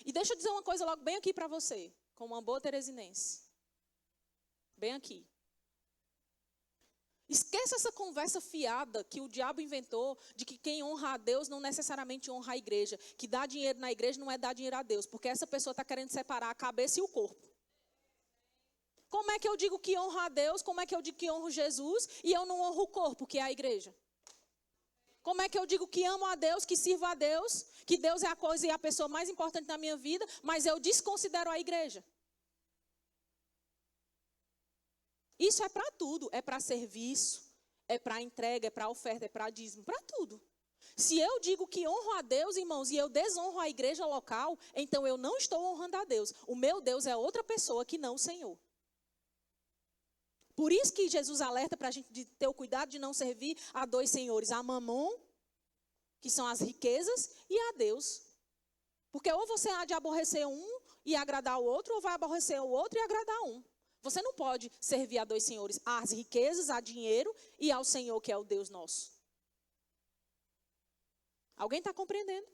D: E deixa eu dizer uma coisa logo bem aqui para você, como uma boa teresinense. Bem aqui. Esqueça essa conversa fiada que o diabo inventou de que quem honra a Deus não necessariamente honra a igreja. Que dar dinheiro na igreja não é dar dinheiro a Deus, porque essa pessoa está querendo separar a cabeça e o corpo. Como é que eu digo que honra a Deus? Como é que eu digo que honro Jesus e eu não honro o corpo, que é a igreja? Como é que eu digo que amo a Deus, que sirvo a Deus, que Deus é a coisa e a pessoa mais importante da minha vida, mas eu desconsidero a igreja? Isso é para tudo, é para serviço, é para entrega, é para oferta, é para dízimo, para tudo. Se eu digo que honro a Deus, irmãos, e eu desonro a igreja local, então eu não estou honrando a Deus. O meu Deus é outra pessoa que não o Senhor. Por isso que Jesus alerta para a gente ter o cuidado de não servir a dois senhores, a Mamon, que são as riquezas, e a Deus. Porque ou você há de aborrecer um e agradar o outro, ou vai aborrecer o outro e agradar um. Você não pode servir a dois senhores, às riquezas, a dinheiro e ao Senhor, que é o Deus nosso. Alguém está compreendendo?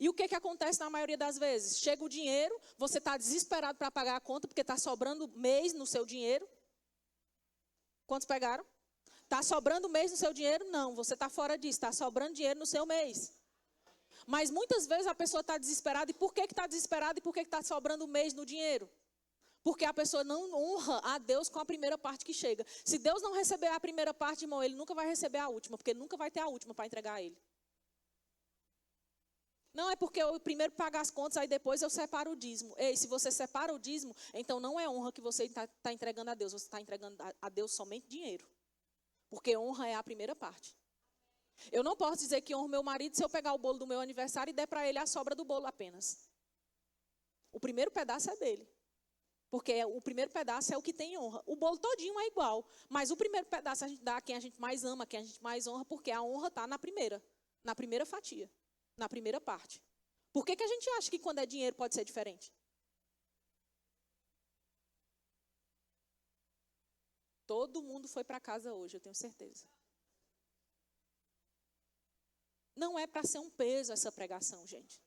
D: E o que acontece na maioria das vezes? Chega o dinheiro, você está desesperado para pagar a conta, porque está sobrando mês no seu dinheiro. Quantos pegaram? Está sobrando mês no seu dinheiro? Não, você está fora disso, está sobrando dinheiro no seu mês. Mas muitas vezes a pessoa está desesperada. E por que está desesperada e por que está sobrando mês no dinheiro? Porque a pessoa não honra a Deus com a primeira parte que chega. Se Deus não receber a primeira parte, irmão, ele nunca vai receber a última, porque ele nunca vai ter a última para entregar a ele. Não é porque eu primeiro pago as contas, aí depois eu separo o dízimo. Ei, se você separa o dízimo, então não é honra que você está entregando a Deus. Você está entregando a Deus somente dinheiro. Porque honra é a primeira parte. Eu não posso dizer que honro meu marido se eu pegar o bolo do meu aniversário e der para ele a sobra do bolo apenas. O primeiro pedaço é dele. Porque o primeiro pedaço é o que tem honra. O bolo todinho é igual. Mas o primeiro pedaço a gente dá a quem a gente mais ama, a quem a gente mais honra, porque a honra está na primeira fatia. Na primeira parte. Por que a gente acha que quando é dinheiro pode ser diferente? Todo mundo foi para casa hoje, eu tenho certeza. Não é para ser um peso essa pregação, gente.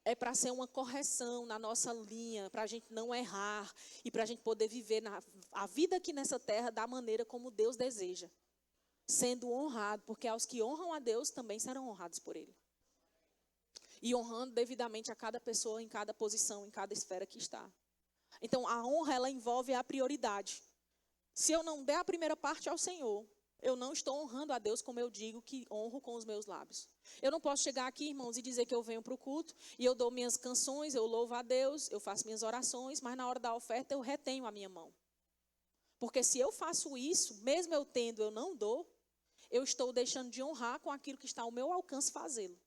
D: É para ser uma correção na nossa linha, para a gente não errar e para a gente poder viver a vida aqui nessa terra da maneira como Deus deseja. Sendo honrado, porque aos que honram a Deus também serão honrados por Ele. E honrando devidamente a cada pessoa, em cada posição, em cada esfera que está. Então, a honra, ela envolve a prioridade. Se eu não der a primeira parte ao Senhor, eu não estou honrando a Deus como eu digo que honro com os meus lábios. Eu não posso chegar aqui, irmãos, e dizer que eu venho para o culto, e eu dou minhas canções, eu louvo a Deus, eu faço minhas orações, mas na hora da oferta eu retenho a minha mão. Porque se eu faço isso, mesmo eu tendo, eu não dou, eu estou deixando de honrar com aquilo que está ao meu alcance fazê-lo.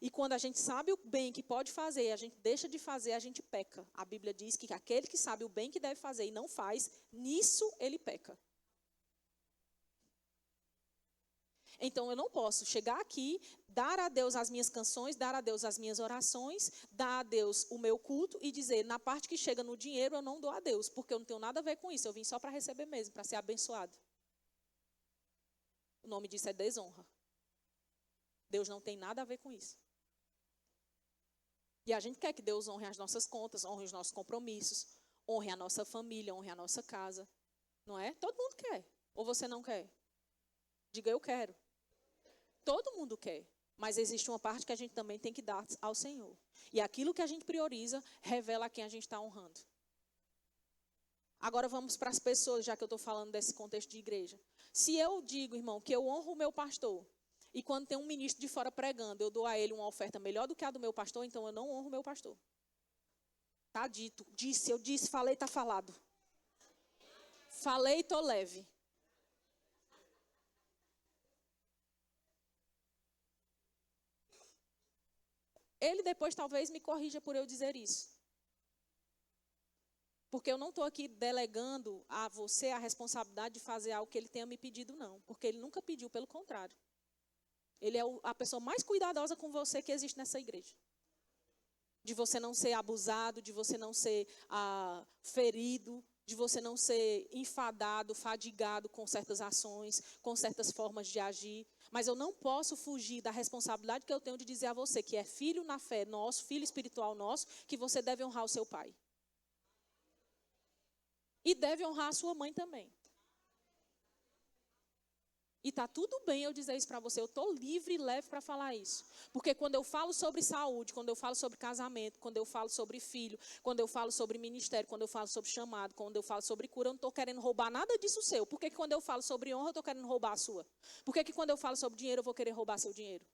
D: E quando a gente sabe o bem que pode fazer, a gente deixa de fazer, a gente peca. A Bíblia diz que aquele que sabe o bem que deve fazer e não faz, nisso ele peca. Então eu não posso chegar aqui, dar a Deus as minhas canções, dar a Deus as minhas orações, dar a Deus o meu culto e dizer, na parte que chega no dinheiro eu não dou a Deus, porque eu não tenho nada a ver com isso, eu vim só para receber mesmo, para ser abençoado. O nome disso é desonra. Deus não tem nada a ver com isso. E a gente quer que Deus honre as nossas contas, honre os nossos compromissos, honre a nossa família, honre a nossa casa. Não é? Todo mundo quer. Ou você não quer? Diga, eu quero. Todo mundo quer. Mas existe uma parte que a gente também tem que dar ao Senhor. E aquilo que a gente prioriza, revela a quem a gente está honrando. Agora vamos para as pessoas, já que eu estou falando desse contexto de igreja. Se eu digo, irmão, que eu honro o meu pastor, e quando tem um ministro de fora pregando, eu dou a ele uma oferta melhor do que a do meu pastor, então eu não honro o meu pastor. Está dito, disse, eu disse, falei, está falado. Falei, estou leve. Ele depois talvez me corrija por eu dizer isso. Porque eu não estou aqui delegando a você a responsabilidade de fazer algo que ele tenha me pedido, não. Porque ele nunca pediu, pelo contrário. Ele é a pessoa mais cuidadosa com você que existe nessa igreja. De você não ser abusado, de você não ser ferido, de você não ser enfadado, fadigado com certas ações, com certas formas de agir. Mas eu não posso fugir da responsabilidade que eu tenho de dizer a você, que é filho na fé nosso, filho espiritual nosso, que você deve honrar o seu pai. E deve honrar a sua mãe também. E está tudo bem eu dizer isso para você. Eu estou livre e leve para falar isso. Porque quando eu falo sobre saúde, quando eu falo sobre casamento, quando eu falo sobre filho, quando eu falo sobre ministério, quando eu falo sobre chamado, quando eu falo sobre cura, eu não estou querendo roubar nada disso seu. Por que quando eu falo sobre honra, eu estou querendo roubar a sua? Por que quando eu falo sobre dinheiro, eu vou querer roubar seu dinheiro?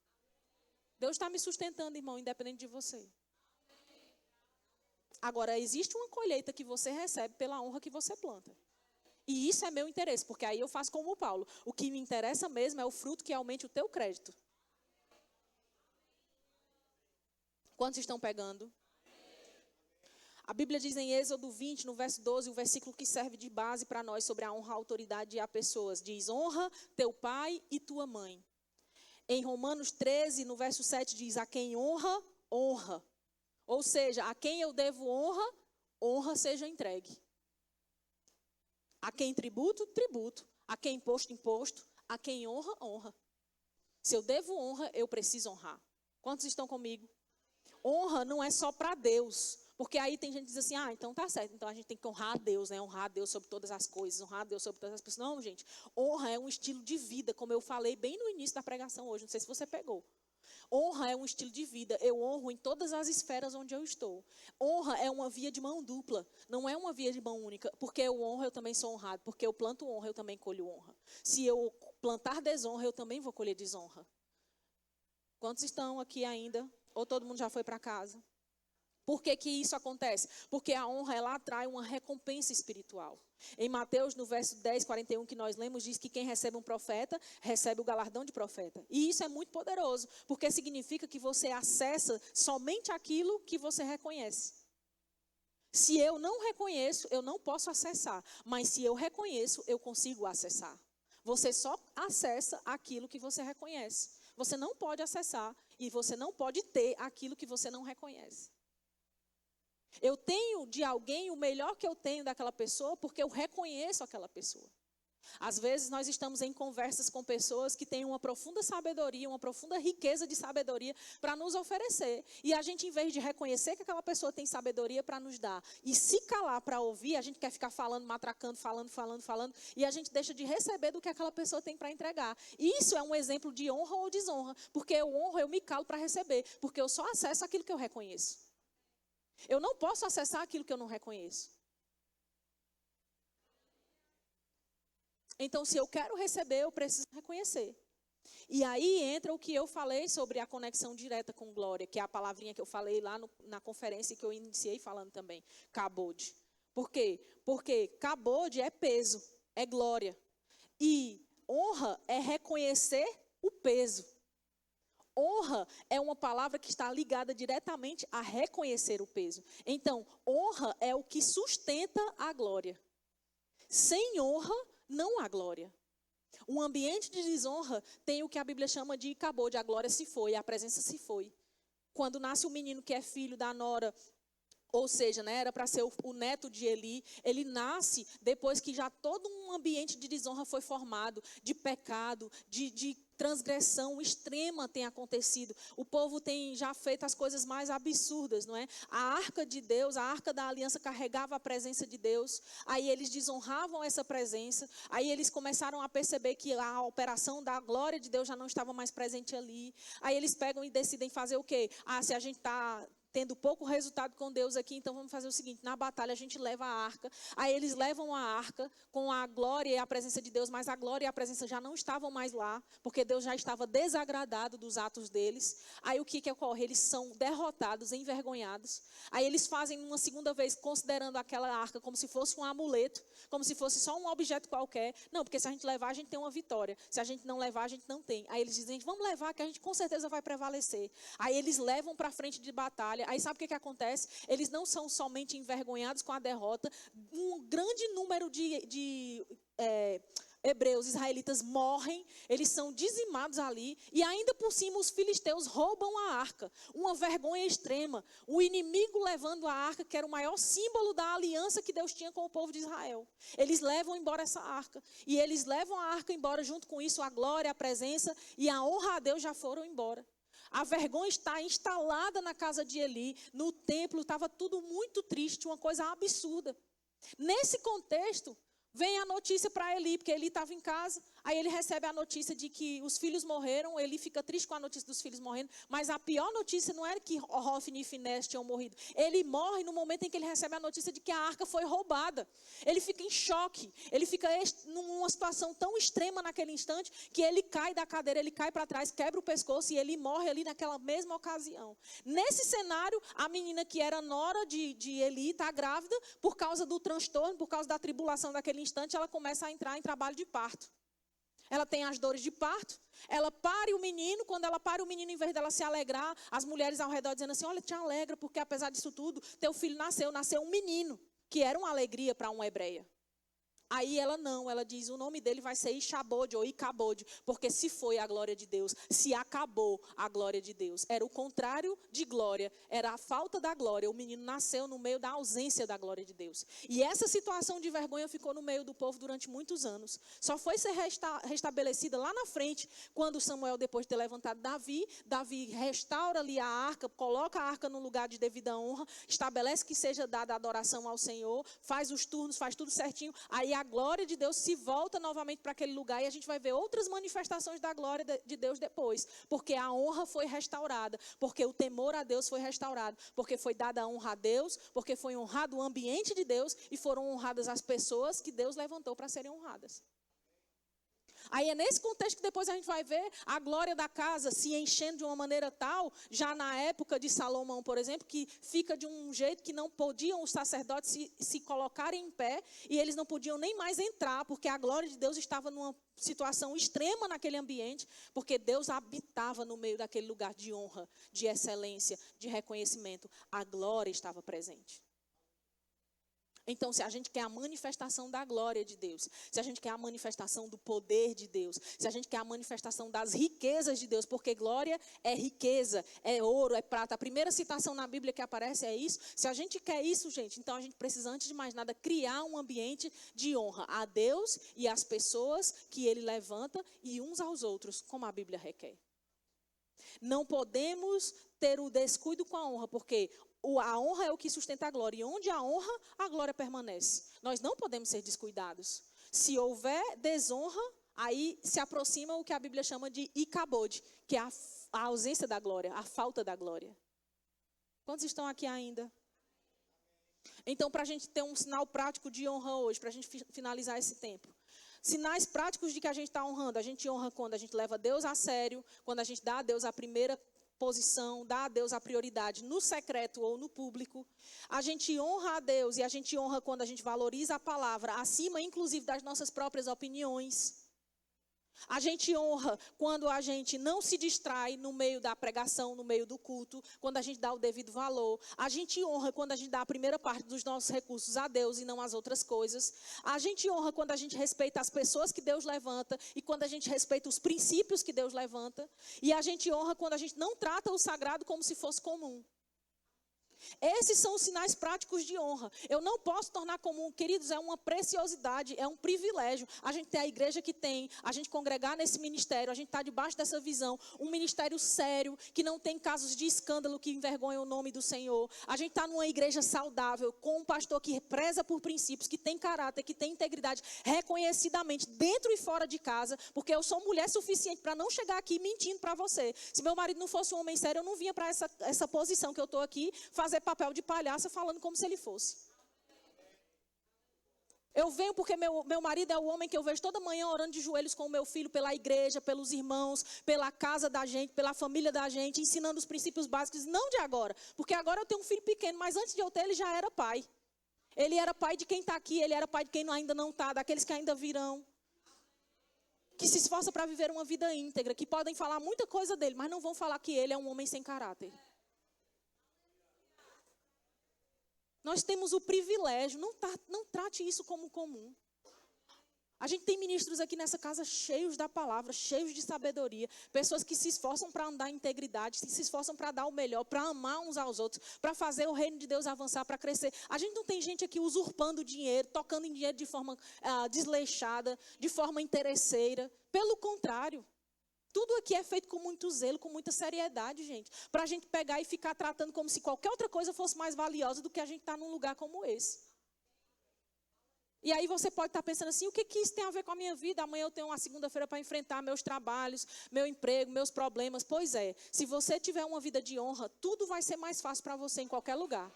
D: Deus está me sustentando, irmão, independente de você. Agora, existe uma colheita que você recebe pela honra que você planta. E isso é meu interesse, porque aí eu faço como o Paulo. O que me interessa mesmo é o fruto que aumente o teu crédito. Quantos estão pegando? A Bíblia diz em Êxodo 20, no verso 12, o versículo que serve de base para nós sobre a honra, a autoridade e a pessoas. Diz, honra teu pai e tua mãe. Em Romanos 13, no verso 7, diz, a quem honra, honra. Ou seja, a quem eu devo honra, honra seja entregue. A quem tributo, tributo. A quem imposto, imposto. A quem honra, honra. Se eu devo honra, eu preciso honrar. Quantos estão comigo? Honra não é só para Deus. Porque aí tem gente que diz assim, então tá certo. Então a gente tem que honrar a Deus, né? Honrar a Deus sobre todas as coisas. Honrar a Deus sobre todas as pessoas. Não, gente. Honra é um estilo de vida, como eu falei bem no início da pregação hoje. Não sei se você pegou. Honra é um estilo de vida. Eu honro em todas as esferas onde eu estou. Honra é uma via de mão dupla. Não é uma via de mão única. Porque eu honro, eu também sou honrado. Porque eu planto honra, eu também colho honra. Se eu plantar desonra, eu também vou colher desonra. Quantos estão aqui ainda? Ou todo mundo já foi para casa? Por que isso acontece? Porque a honra, ela atrai uma recompensa espiritual. Em Mateus, no verso 10, 41, que nós lemos, diz que quem recebe um profeta, recebe o galardão de profeta. E isso é muito poderoso, porque significa que você acessa somente aquilo que você reconhece. Se eu não reconheço, eu não posso acessar. Mas se eu reconheço, eu consigo acessar. Você só acessa aquilo que você reconhece. Você não pode acessar e você não pode ter aquilo que você não reconhece. Eu tenho de alguém o melhor que eu tenho daquela pessoa porque eu reconheço aquela pessoa. Às vezes nós estamos em conversas com pessoas que têm uma profunda sabedoria, uma profunda riqueza de sabedoria para nos oferecer. E a gente, em vez de reconhecer que aquela pessoa tem sabedoria para nos dar e se calar para ouvir, a gente quer ficar falando, matracando, falando, e a gente deixa de receber do que aquela pessoa tem para entregar. Isso é um exemplo de honra ou desonra, porque eu honro, eu me calo para receber, porque eu só acesso aquilo que eu reconheço. Eu não posso acessar aquilo que eu não reconheço. Então, se eu quero receber, eu preciso reconhecer. E aí entra o que eu falei sobre a conexão direta com glória, que é a palavrinha que eu falei lá na conferência que eu iniciei falando também, kabod. Por quê? Porque kabod é peso, é glória. E honra é reconhecer o peso. honra é uma palavra que está ligada diretamente a reconhecer o peso. Então, honra é o que sustenta a glória. Sem honra, não há glória. Um ambiente de desonra tem o que a Bíblia chama de cabode, a glória se foi, a presença se foi. Quando nasce um menino que é filho da nora, ou seja, né, era para ser o neto de Eli, ele nasce depois que já todo um ambiente de desonra foi formado, de pecado, de transgressão extrema tem acontecido. O povo tem já feito as coisas mais absurdas, não é? A arca de Deus, a arca da aliança carregava a presença de Deus, aí eles desonravam essa presença, aí eles começaram a perceber que a operação da glória de Deus já não estava mais presente ali, aí eles pegam e decidem fazer o quê? Se a gente está tendo pouco resultado com Deus aqui, então vamos fazer o seguinte, na batalha a gente leva a arca, aí eles levam a arca com a glória e a presença de Deus, mas a glória e a presença já não estavam mais lá, porque Deus já estava desagradado dos atos deles. Aí o que ocorre? Eles são derrotados, envergonhados, aí eles fazem uma segunda vez, considerando aquela arca como se fosse um amuleto, como se fosse só um objeto qualquer. Não, porque se a gente levar, a gente tem uma vitória, se a gente não levar, a gente não tem. Aí eles dizem, vamos levar que a gente com certeza vai prevalecer. Aí eles levam para frente de batalha. Aí sabe o que acontece? Eles não são somente envergonhados com a derrota, um grande número de hebreus, israelitas morrem, eles são dizimados ali, e ainda por cima os filisteus roubam a arca, uma vergonha extrema, o inimigo levando a arca, que era o maior símbolo da aliança que Deus tinha com o povo de Israel. Eles levam embora essa arca, e eles levam a arca embora, junto com isso a glória, a presença e a honra a Deus já foram embora. A vergonha está instalada na casa de Eli, no templo, estava tudo muito triste, uma coisa absurda. Nesse contexto, vem a notícia para Eli, porque Eli estava em casa, aí ele recebe a notícia de que os filhos morreram, Eli fica triste com a notícia dos filhos morrendo, mas a pior notícia não era que Hofni e Finés tinham morrido. Ele morre no momento em que ele recebe a notícia de que a arca foi roubada. Ele fica em choque, ele fica numa situação tão extrema naquele instante, que ele cai da cadeira, ele cai para trás, quebra o pescoço e ele morre ali naquela mesma ocasião. Nesse cenário, a menina que era nora de Eli está grávida, por causa do transtorno, por causa da tribulação daquele instante, ela começa a entrar em trabalho de parto. Ela tem as dores de parto, ela pare o menino, quando ela pare o menino, em vez dela se alegrar, as mulheres ao redor dizendo assim, olha, te alegra, porque apesar disso tudo, teu filho nasceu um menino, que era uma alegria para uma hebreia. Aí ela diz, o nome dele vai ser Ichabod ou Icabod, porque se foi a glória de Deus, se acabou a glória de Deus. Era o contrário de glória, era a falta da glória. O menino nasceu no meio da ausência da glória de Deus. E essa situação de vergonha ficou no meio do povo durante muitos anos. Só foi ser restabelecida lá na frente, quando Samuel, depois de ter levantado Davi restaura ali a arca, coloca a arca no lugar de devida honra, estabelece que seja dada adoração ao Senhor, faz os turnos, faz tudo certinho, aí a glória de Deus se volta novamente para aquele lugar e a gente vai ver outras manifestações da glória de Deus depois, porque a honra foi restaurada, porque o temor a Deus foi restaurado, porque foi dada a honra a Deus, porque foi honrado o ambiente de Deus e foram honradas as pessoas que Deus levantou para serem honradas. Aí é nesse contexto que depois a gente vai ver a glória da casa se enchendo de uma maneira tal, já na época de Salomão, por exemplo, que fica de um jeito que não podiam os sacerdotes se colocarem em pé e eles não podiam nem mais entrar, porque a glória de Deus estava numa situação extrema naquele ambiente, porque Deus habitava no meio daquele lugar de honra, de excelência, de reconhecimento. A glória estava presente. Então, se a gente quer a manifestação da glória de Deus, se a gente quer a manifestação do poder de Deus, se a gente quer a manifestação das riquezas de Deus, porque glória é riqueza, é ouro, é prata. A primeira citação na Bíblia que aparece é isso. Se a gente quer isso, gente, então a gente precisa, antes de mais nada, criar um ambiente de honra a Deus e às pessoas que Ele levanta e uns aos outros, como a Bíblia requer. Não podemos ter o descuido com a honra, porque a honra é o que sustenta a glória. E onde há honra, a glória permanece. Nós não podemos ser descuidados. Se houver desonra, aí se aproxima o que a Bíblia chama de Icabod, que é a ausência da glória, a falta da glória. Quantos estão aqui ainda? Então, para a gente ter um sinal prático de honra hoje, para a gente finalizar esse tempo. Sinais práticos de que a gente está honrando. A gente honra quando a gente leva Deus a sério, quando a gente dá a Deus a primeira posição, dá a Deus a prioridade no secreto ou no público. A gente honra a Deus e a gente honra quando a gente valoriza a palavra, acima inclusive das nossas próprias opiniões. A gente honra quando a gente não se distrai no meio da pregação, no meio do culto, quando a gente dá o devido valor. A gente honra quando a gente dá a primeira parte dos nossos recursos a Deus e não às outras coisas. A gente honra quando a gente respeita as pessoas que Deus levanta e quando a gente respeita os princípios que Deus levanta. E a gente honra quando a gente não trata o sagrado como se fosse comum. Esses são os sinais práticos de honra. Eu não posso tornar comum, queridos, é uma preciosidade, é um privilégio. A gente tem a igreja que tem, a gente congregar nesse ministério, a gente está debaixo dessa visão, um ministério sério, que não tem casos de escândalo que envergonham o nome do Senhor. A gente está numa igreja saudável, com um pastor que preza por princípios, que tem caráter, que tem integridade, reconhecidamente, dentro e fora de casa, porque eu sou mulher suficiente para não chegar aqui mentindo para você. Se meu marido não fosse um homem sério, eu não vinha para essa posição que eu estou aqui, fazer papel de palhaça falando como se ele fosse. Eu venho porque meu marido é o homem que eu vejo toda manhã orando de joelhos com o meu filho, pela igreja, pelos irmãos, pela casa da gente, pela família da gente, ensinando os princípios básicos, não de agora, porque agora eu tenho um filho pequeno, mas antes de eu ter ele já era pai. Ele era pai de quem está aqui, ele era pai de quem ainda não está, daqueles que ainda virão. Que se esforça para viver uma vida íntegra, que podem falar muita coisa dele, mas não vão falar que ele é um homem sem caráter. Nós temos o privilégio, não trate isso como comum. A gente tem ministros aqui nessa casa cheios da palavra, cheios de sabedoria, pessoas que se esforçam para andar em integridade, que se esforçam para dar o melhor, para amar uns aos outros, para fazer o reino de Deus avançar, para crescer. A gente não tem gente aqui usurpando dinheiro, tocando em dinheiro de forma desleixada, de forma interesseira. Pelo contrário. Tudo aqui é feito com muito zelo, com muita seriedade, gente. Para a gente pegar e ficar tratando como se qualquer outra coisa fosse mais valiosa do que a gente estar num lugar como esse. E aí você pode estar pensando assim, o que isso tem a ver com a minha vida? Amanhã eu tenho uma segunda-feira para enfrentar meus trabalhos, meu emprego, meus problemas. Pois é, se você tiver uma vida de honra, tudo vai ser mais fácil para você em qualquer lugar.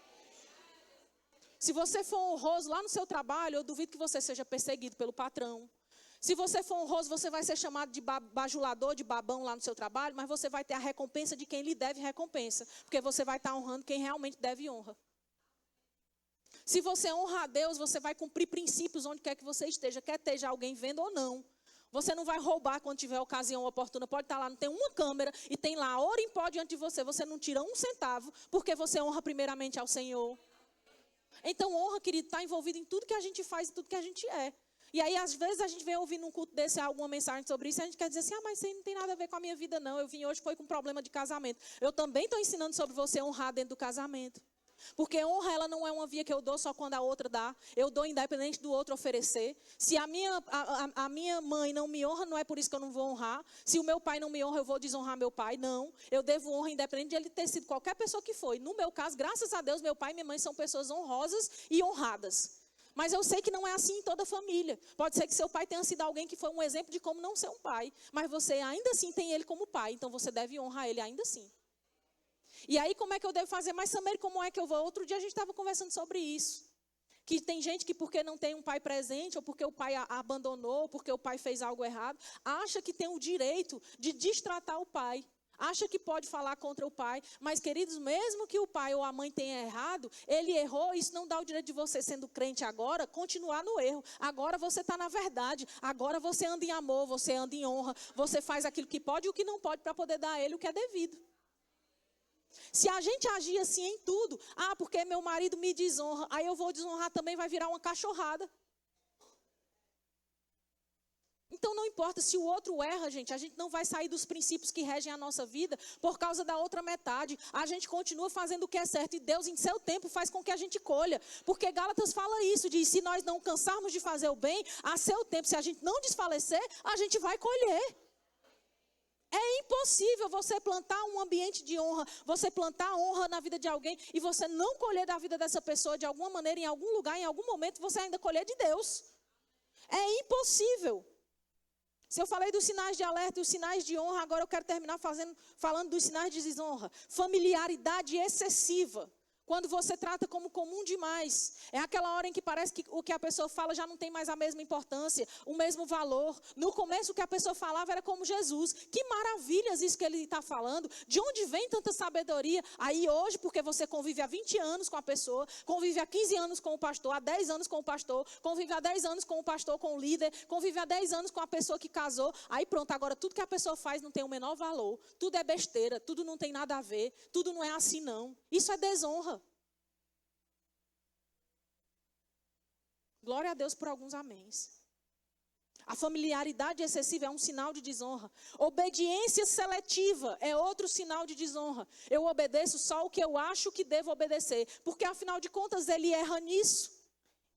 D: Se você for honroso lá no seu trabalho, eu duvido que você seja perseguido pelo patrão. Se você for honroso, você vai ser chamado de bajulador, de babão lá no seu trabalho, mas você vai ter a recompensa de quem lhe deve recompensa, porque você vai estar honrando quem realmente deve honra. Se você honra a Deus, você vai cumprir princípios onde quer que você esteja, quer esteja alguém vendo ou não. Você não vai roubar quando tiver ocasião oportuna, pode estar lá, não tem uma câmera e tem lá ouro em pó diante de você não tira um centavo, porque você honra primeiramente ao Senhor. Então honra, querido, está envolvido em tudo que a gente faz e tudo que a gente é. E aí, às vezes, a gente vem ouvindo num culto desse alguma mensagem sobre isso, e a gente quer dizer assim, mas isso aí não tem nada a ver com a minha vida, não. Eu vim hoje, foi com problema de casamento. Eu também estou ensinando sobre você honrar dentro do casamento. Porque honra, ela não é uma via que eu dou só quando a outra dá. Eu dou independente do outro oferecer. Se a minha mãe não me honra, não é por isso que eu não vou honrar. Se o meu pai não me honra, eu vou desonrar meu pai. Não. Eu devo honra independente de ele ter sido qualquer pessoa que foi. No meu caso, graças a Deus, meu pai e minha mãe são pessoas honrosas e honradas. Mas eu sei que não é assim em toda a família. Pode ser que seu pai tenha sido alguém que foi um exemplo de como não ser um pai. Mas você ainda assim tem ele como pai. Então você deve honrar ele ainda assim. E aí como é que eu devo fazer? Mas Samir, como é que eu vou? Outro dia a gente estava conversando sobre isso. Que tem gente que porque não tem um pai presente, ou porque o pai abandonou, ou porque o pai fez algo errado, acha que tem o direito de destratar o pai. Acha que pode falar contra o pai, mas queridos, mesmo que o pai ou a mãe tenha errado, ele errou, isso não dá o direito de você, sendo crente agora, continuar no erro. Agora você está na verdade, agora você anda em amor, você anda em honra, você faz aquilo que pode e o que não pode para poder dar a ele o que é devido. Se a gente agir assim em tudo, porque meu marido me desonra, aí eu vou desonrar também, vai virar uma cachorrada. Então não importa se o outro erra, gente, a gente não vai sair dos princípios que regem a nossa vida por causa da outra metade. A gente continua fazendo o que é certo e Deus em seu tempo faz com que a gente colha. Porque Gálatas fala isso, diz, se nós não cansarmos de fazer o bem, a seu tempo, se a gente não desfalecer, a gente vai colher. É impossível você plantar um ambiente de honra, você plantar honra na vida de alguém e você não colher da vida dessa pessoa de alguma maneira, em algum lugar, em algum momento, você ainda colher de Deus. É impossível. Se eu falei dos sinais de alerta e os sinais de honra, agora eu quero terminar falando dos sinais de desonra. Familiaridade excessiva Quando você trata como comum demais. É aquela hora em que parece que o que a pessoa fala já não tem mais a mesma importância, o mesmo valor. No começo o que a pessoa falava era como Jesus. Que maravilhas isso que ele está falando. De onde vem tanta sabedoria? Aí hoje, porque você convive há 20 anos com a pessoa, convive há 15 anos com o pastor, há 10 anos com o pastor, convive há 10 anos com o pastor, com o líder, convive há 10 anos com a pessoa que casou. Aí pronto, agora tudo que a pessoa faz não tem o menor valor. Tudo é besteira, tudo não tem nada a ver, tudo não é assim não. Isso é desonra. Glória a Deus por alguns améns. A familiaridade excessiva é um sinal de desonra. Obediência seletiva é outro sinal de desonra. Eu obedeço só o que eu acho que devo obedecer, porque afinal de contas ele erra nisso.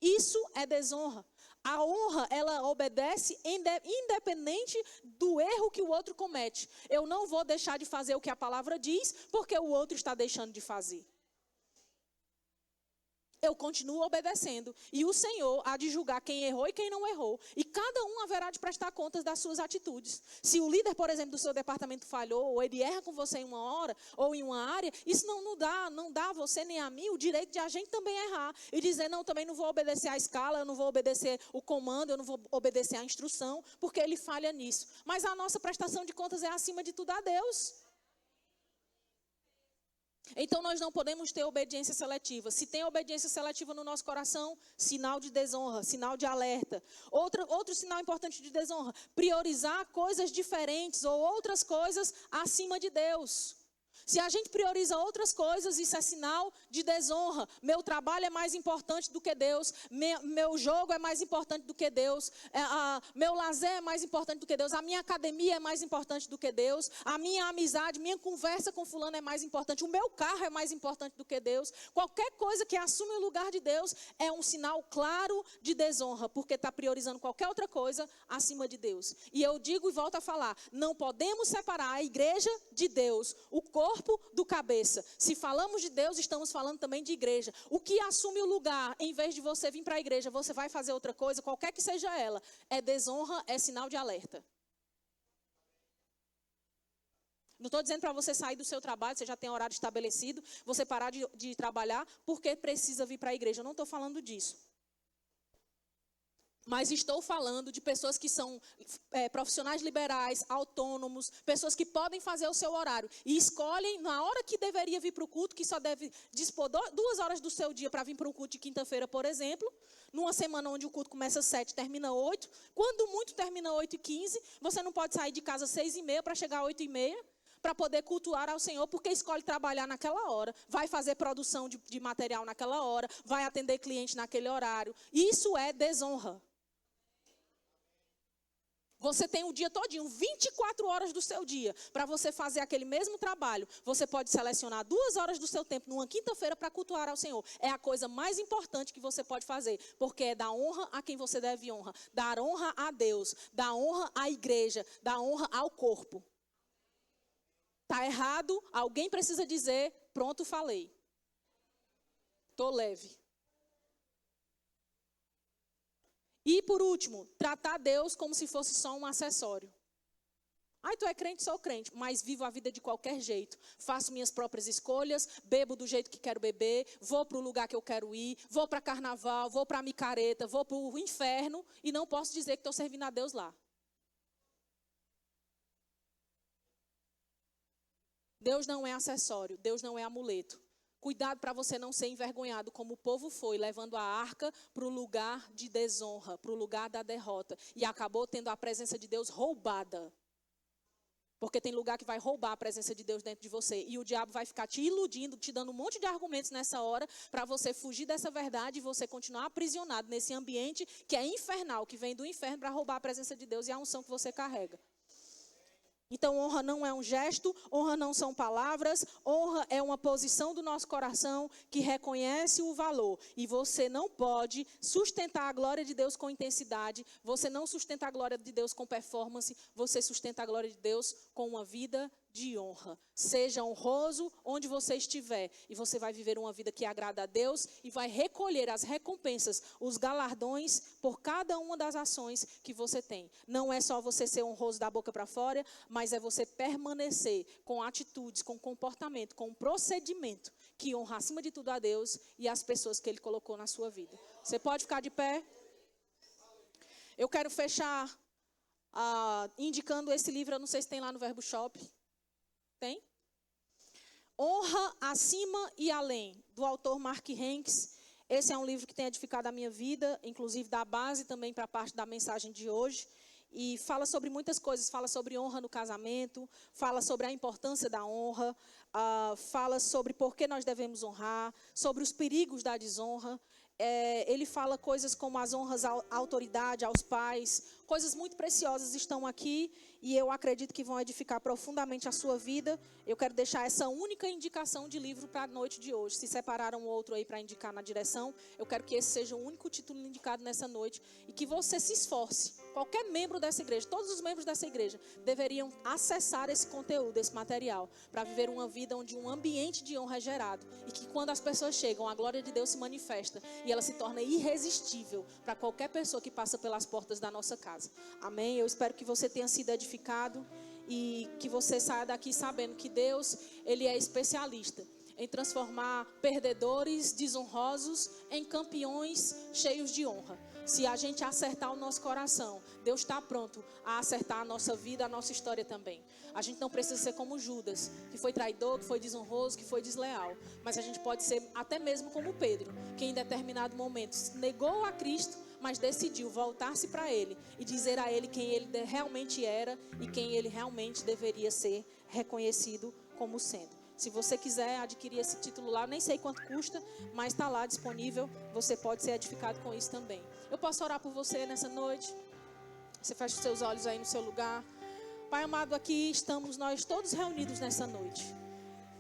D: Isso é desonra. A honra, ela obedece independente do erro que o outro comete. Eu não vou deixar de fazer o que a palavra diz, porque o outro está deixando de fazer. Eu continuo obedecendo. E o Senhor há de julgar quem errou e quem não errou. E cada um haverá de prestar contas das suas atitudes. Se o líder, por exemplo, do seu departamento falhou, ou ele erra com você em uma hora, ou em uma área, isso não dá a você nem a mim o direito de a gente também errar. E dizer, não, também não vou obedecer a escala, eu não vou obedecer o comando, eu não vou obedecer a instrução, porque ele falha nisso. Mas a nossa prestação de contas é acima de tudo a Deus. Então nós não podemos ter obediência seletiva. Se tem obediência seletiva no nosso coração, sinal de desonra, sinal de alerta. Outro sinal importante de desonra, priorizar coisas diferentes ou outras coisas acima de Deus. Se a gente prioriza outras coisas, isso é sinal de desonra. Meu trabalho é mais importante do que Deus. Meu jogo é mais importante do que Deus. Meu lazer é mais importante do que Deus. A minha academia é mais importante do que Deus. A minha amizade, minha conversa com fulano é mais importante. O meu carro é mais importante do que Deus. Qualquer coisa que assume o lugar de Deus é um sinal claro de desonra, porque está priorizando qualquer outra coisa acima de Deus. E eu digo e volto a falar, não podemos separar a igreja de Deus, o corpo do cabeça. Se falamos de Deus, estamos falando também de igreja. O que assume o lugar, em vez de você vir para a igreja, você vai fazer outra coisa, qualquer que seja ela, é desonra, é sinal de alerta. Não estou dizendo para você sair do seu trabalho, você já tem horário estabelecido, você parar de trabalhar porque precisa vir para a igreja. Eu não estou falando disso. Mas estou falando de pessoas que são profissionais liberais, autônomos, pessoas que podem fazer o seu horário e escolhem na hora que deveria vir para o culto, que só deve dispor 2 horas do seu dia para vir para um culto de quinta-feira, por exemplo, numa semana onde o culto começa às 7, termina 8, quando muito termina 8h15, você não pode sair de casa às 6h30 para chegar às 8h30, para poder cultuar ao Senhor, porque escolhe trabalhar naquela hora, vai fazer produção de material naquela hora, vai atender cliente naquele horário. Isso é desonra. Você tem o dia todinho, 24 horas do seu dia, para você fazer aquele mesmo trabalho. Você pode selecionar 2 horas do seu tempo numa quinta-feira para cultuar ao Senhor. É a coisa mais importante que você pode fazer, porque é dar honra a quem você deve honra. Dar honra a Deus, dar honra à igreja, dar honra ao corpo. Está errado, alguém precisa dizer, pronto, falei. Estou leve. E por último, tratar Deus como se fosse só um acessório. Ai, tu é crente, sou crente, mas vivo a vida de qualquer jeito. Faço minhas próprias escolhas, bebo do jeito que quero beber, vou para o lugar que eu quero ir, vou para carnaval, vou para micareta, vou para o inferno e não posso dizer que estou servindo a Deus lá. Deus não é acessório, Deus não é amuleto. Cuidado para você não ser envergonhado como o povo foi, levando a arca para o lugar de desonra, para o lugar da derrota. E acabou tendo a presença de Deus roubada. Porque tem lugar que vai roubar a presença de Deus dentro de você. E o diabo vai ficar te iludindo, te dando um monte de argumentos nessa hora, para você fugir dessa verdade e você continuar aprisionado nesse ambiente que é infernal, que vem do inferno para roubar a presença de Deus e a unção que você carrega. Então, honra não é um gesto, honra não são palavras, honra é uma posição do nosso coração que reconhece o valor. E você não pode sustentar a glória de Deus com intensidade, você não sustenta a glória de Deus com performance, você sustenta a glória de Deus com uma vida de honra. Seja honroso onde você estiver e você vai viver uma vida que agrada a Deus e vai recolher as recompensas, os galardões por cada uma das ações que você tem. Não é só você ser honroso da boca para fora, mas é você permanecer com atitudes, com comportamento, com procedimento que honra acima de tudo a Deus e as pessoas que Ele colocou na sua vida. Você pode ficar de pé? Eu quero fechar indicando esse livro, eu não sei se tem lá no Verbo Shop. Tem? Honra Acima e Além, do autor Mark Hanks. Esse é um livro que tem edificado a minha vida, inclusive dá base também para a parte da mensagem de hoje. E fala sobre muitas coisas, fala sobre honra no casamento, fala sobre a importância da honra, fala sobre por que nós devemos honrar, sobre os perigos da desonra. Ele fala coisas como as honras à autoridade, aos pais, coisas muito preciosas estão aqui e eu acredito que vão edificar profundamente a sua vida. Eu quero deixar essa única indicação de livro para a noite de hoje. Se separaram outro aí para indicar na direção, eu quero que esse seja o único título indicado nessa noite e que você se esforce. Qualquer membro dessa igreja, todos os membros dessa igreja deveriam acessar esse conteúdo, esse material, para viver uma vida onde um ambiente de honra é gerado e que quando as pessoas chegam, a glória de Deus se manifesta e ela se torna irresistível para qualquer pessoa que passa pelas portas da nossa casa. Amém? Eu espero que você tenha sido edificado e que você saia daqui sabendo que Deus, Ele é especialista em transformar perdedores, desonrosos, em campeões cheios de honra. Se a gente acertar o nosso coração, Deus está pronto a acertar a nossa vida, a nossa história também. A gente não precisa ser como Judas, que foi traidor, que foi desonroso, que foi desleal. Mas a gente pode ser até mesmo como Pedro, que em determinado momento negou a Cristo, mas decidiu voltar-se para Ele e dizer a Ele quem Ele realmente era e quem Ele realmente deveria ser reconhecido como sendo. Se você quiser adquirir esse título lá, nem sei quanto custa, mas está lá disponível. Você pode ser edificado com isso também. Eu posso orar por você nessa noite? Você fecha os seus olhos aí no seu lugar. Pai amado, aqui estamos nós todos reunidos nessa noite.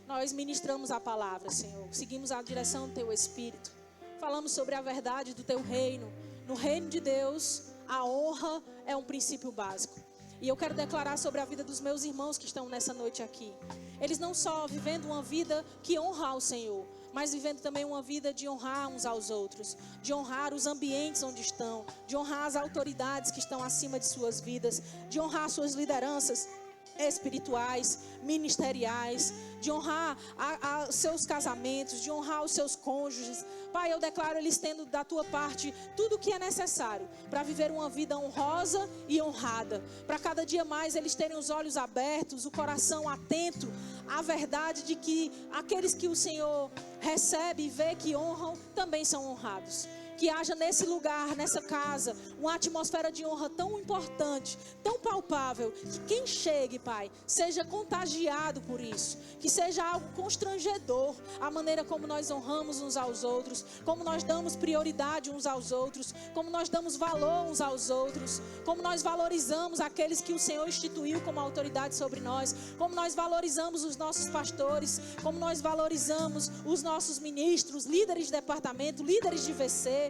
D: Nós ministramos a palavra, Senhor. Seguimos a direção do Teu Espírito. Falamos sobre a verdade do Teu reino. No reino de Deus, a honra é um princípio básico. E eu quero declarar sobre a vida dos meus irmãos que estão nessa noite aqui. Eles não só vivendo uma vida que honra ao Senhor, mas vivendo também uma vida de honrar uns aos outros, de honrar os ambientes onde estão, de honrar as autoridades que estão acima de suas vidas, de honrar suas lideranças espirituais, ministeriais, de honrar seus casamentos, de honrar os seus cônjuges. Pai, eu declaro eles tendo da tua parte tudo o que é necessário para viver uma vida honrosa e honrada. Para cada dia mais eles terem os olhos abertos, o coração atento à verdade de que aqueles que o Senhor recebe e vê que honram, também são honrados. Que haja nesse lugar, nessa casa, uma atmosfera de honra tão importante, tão palpável, que quem chegue, Pai, seja contagiado por isso. Que seja algo constrangedor, a maneira como nós honramos uns aos outros, como nós damos prioridade uns aos outros, como nós damos valor uns aos outros, como nós valorizamos aqueles que o Senhor instituiu como autoridade sobre nós, como nós valorizamos os nossos pastores, como nós valorizamos os nossos ministros, líderes de departamento, líderes de VC.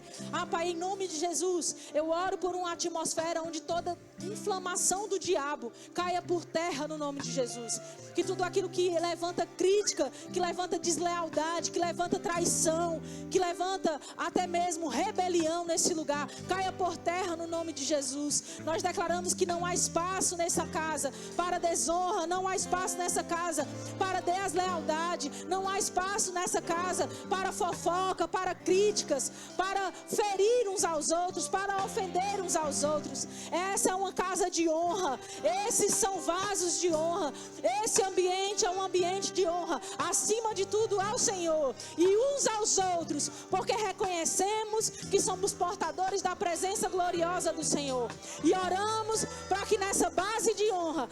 D: Pai, em nome de Jesus, eu oro por uma atmosfera onde toda inflamação do diabo caia por terra no nome de Jesus. Que tudo aquilo que levanta crítica, que levanta deslealdade, que levanta traição, que levanta até mesmo rebelião nesse lugar, caia por terra no nome de Jesus. Nós declaramos que não há espaço nessa casa para desonra, não há espaço nessa casa para deslealdade, não há espaço nessa casa para fofoca, para críticas, para ferir uns aos outros, para ofender uns aos outros. Essa é uma casa de honra, esses são vasos de honra, esse ambiente é um ambiente de honra, acima de tudo ao Senhor e uns aos outros, porque reconhecemos que somos portadores da presença gloriosa do Senhor e oramos para que nessa base de honra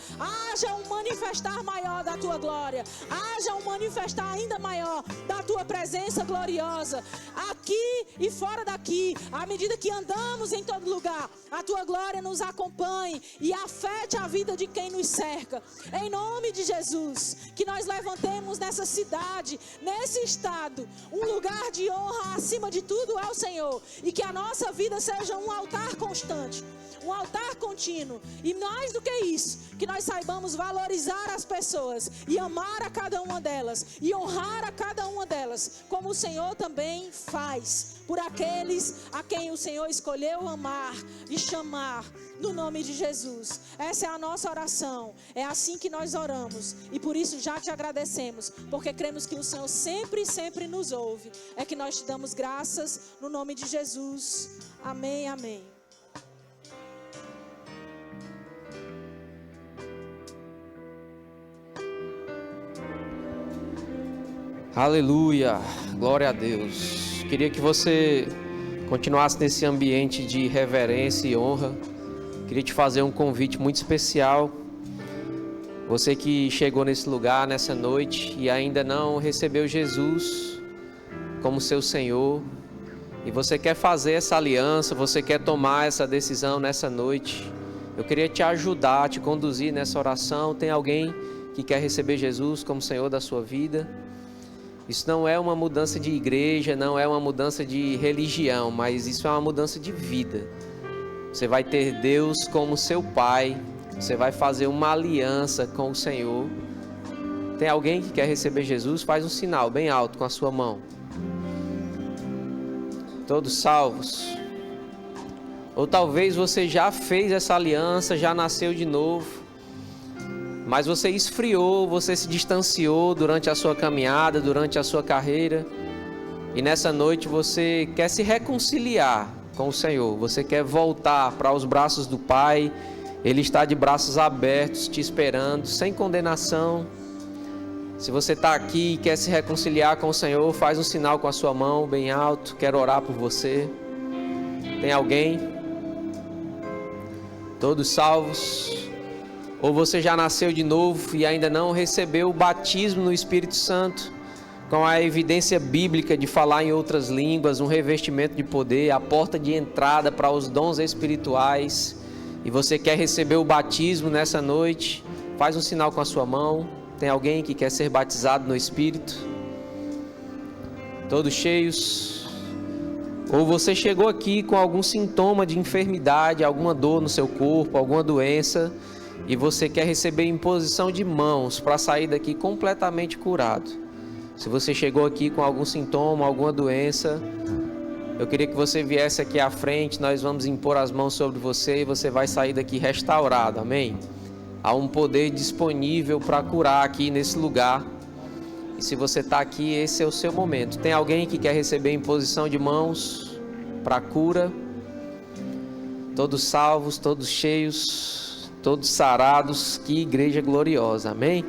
D: haja um manifestar maior da tua glória, haja um manifestar ainda maior da tua presença gloriosa, aqui e fora daqui, à medida que andamos em todo lugar, a tua glória nos acompanhe e afete a vida de quem nos cerca, em nome de Jesus. Que nós levantemos nessa cidade, nesse estado, um lugar de honra acima de tudo ao Senhor, e que a nossa vida seja um altar constante, um altar contínuo, e mais do que isso, que nós saibamos valorizar as pessoas e amar a cada uma delas e honrar a cada uma delas, como o Senhor também faz, por aqueles a quem o Senhor escolheu amar e chamar no nome de Jesus. Essa é a nossa oração, é assim que nós oramos e por isso já te agradecemos, porque cremos que o Senhor sempre, sempre nos ouve. É que nós te damos graças no nome de Jesus. Amém, amém.
A: Aleluia, glória a Deus. Queria que você continuasse nesse ambiente de reverência e honra. Queria te fazer um convite muito especial. Você que chegou nesse lugar, nessa noite, e ainda não recebeu Jesus como seu Senhor, e você quer fazer essa aliança, você quer tomar essa decisão nessa noite, eu queria te ajudar, te conduzir nessa oração. Tem alguém que quer receber Jesus como Senhor da sua vida? Isso não é uma mudança de igreja, não é uma mudança de religião, mas isso é uma mudança de vida. Você vai ter Deus como seu Pai, você vai fazer uma aliança com o Senhor. Tem alguém que quer receber Jesus? Faz um sinal bem alto com a sua mão. Todos salvos? Ou talvez você já fez essa aliança, já nasceu de novo, mas você esfriou, você se distanciou durante a sua caminhada, durante a sua carreira. E nessa noite você quer se reconciliar com o Senhor. Você quer voltar para os braços do Pai. Ele está de braços abertos, te esperando, sem condenação. Se você está aqui e quer se reconciliar com o Senhor, faz um sinal com a sua mão bem alto. Quero orar por você. Tem alguém? Todos salvos? Ou você já nasceu de novo e ainda não recebeu o batismo no Espírito Santo, com a evidência bíblica de falar em outras línguas, um revestimento de poder, a porta de entrada para os dons espirituais, e você quer receber o batismo nessa noite? Faz um sinal com a sua mão. Tem alguém que quer ser batizado no Espírito? Todos cheios? Ou você chegou aqui com algum sintoma de enfermidade, alguma dor no seu corpo, alguma doença, e você quer receber imposição de mãos para sair daqui completamente curado? Se você chegou aqui com algum sintoma, alguma doença, eu queria que você viesse aqui à frente. Nós vamos impor as mãos sobre você e você vai sair daqui restaurado, amém? Há um poder disponível para curar aqui nesse lugar. E se você está aqui, esse é o seu momento. Tem alguém que quer receber imposição de mãos para cura? Todos salvos, todos cheios, todos sarados. Que igreja gloriosa, amém?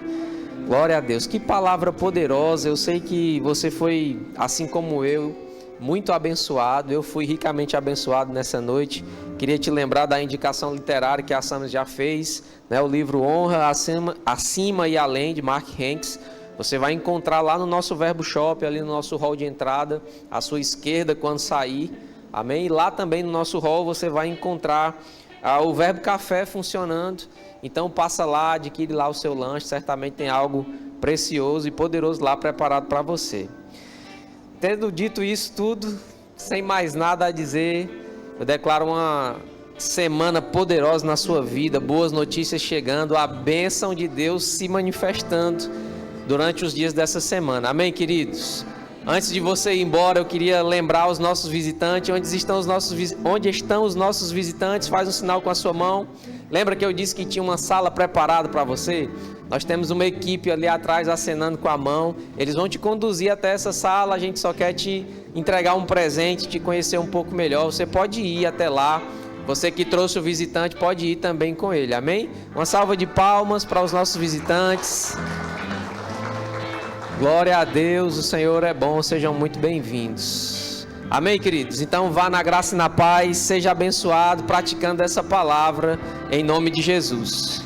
A: Glória a Deus. Que palavra poderosa. Eu sei que você foi, assim como eu, muito abençoado. Eu fui ricamente abençoado nessa noite. Queria te lembrar da indicação literária que a Sam já fez, né? O livro Honra Acima e Além, de Mark Hanks. Você vai encontrar lá no nosso Verbo Shop, ali no nosso hall de entrada, à sua esquerda quando sair, amém? E lá também no nosso hall você vai encontrar o Verbo Café funcionando. Então passa lá, adquire lá o seu lanche, certamente tem algo precioso e poderoso lá preparado para você. Tendo dito isso tudo, sem mais nada a dizer, eu declaro uma semana poderosa na sua vida, boas notícias chegando, a bênção de Deus se manifestando durante os dias dessa semana. Amém, queridos? Antes de você ir embora, eu queria lembrar os nossos visitantes. Onde estão os nossos visitantes? Faz um sinal com a sua mão. Lembra que eu disse que tinha uma sala preparada para você? Nós temos uma equipe ali atrás acenando com a mão. Eles vão te conduzir até essa sala. A gente só quer te entregar um presente, te conhecer um pouco melhor. Você pode ir até lá. Você que trouxe o visitante pode ir também com ele. Amém? Uma salva de palmas para os nossos visitantes. Glória a Deus, o Senhor é bom, sejam muito bem-vindos. Amém, queridos? Então vá na graça e na paz, seja abençoado praticando essa palavra em nome de Jesus.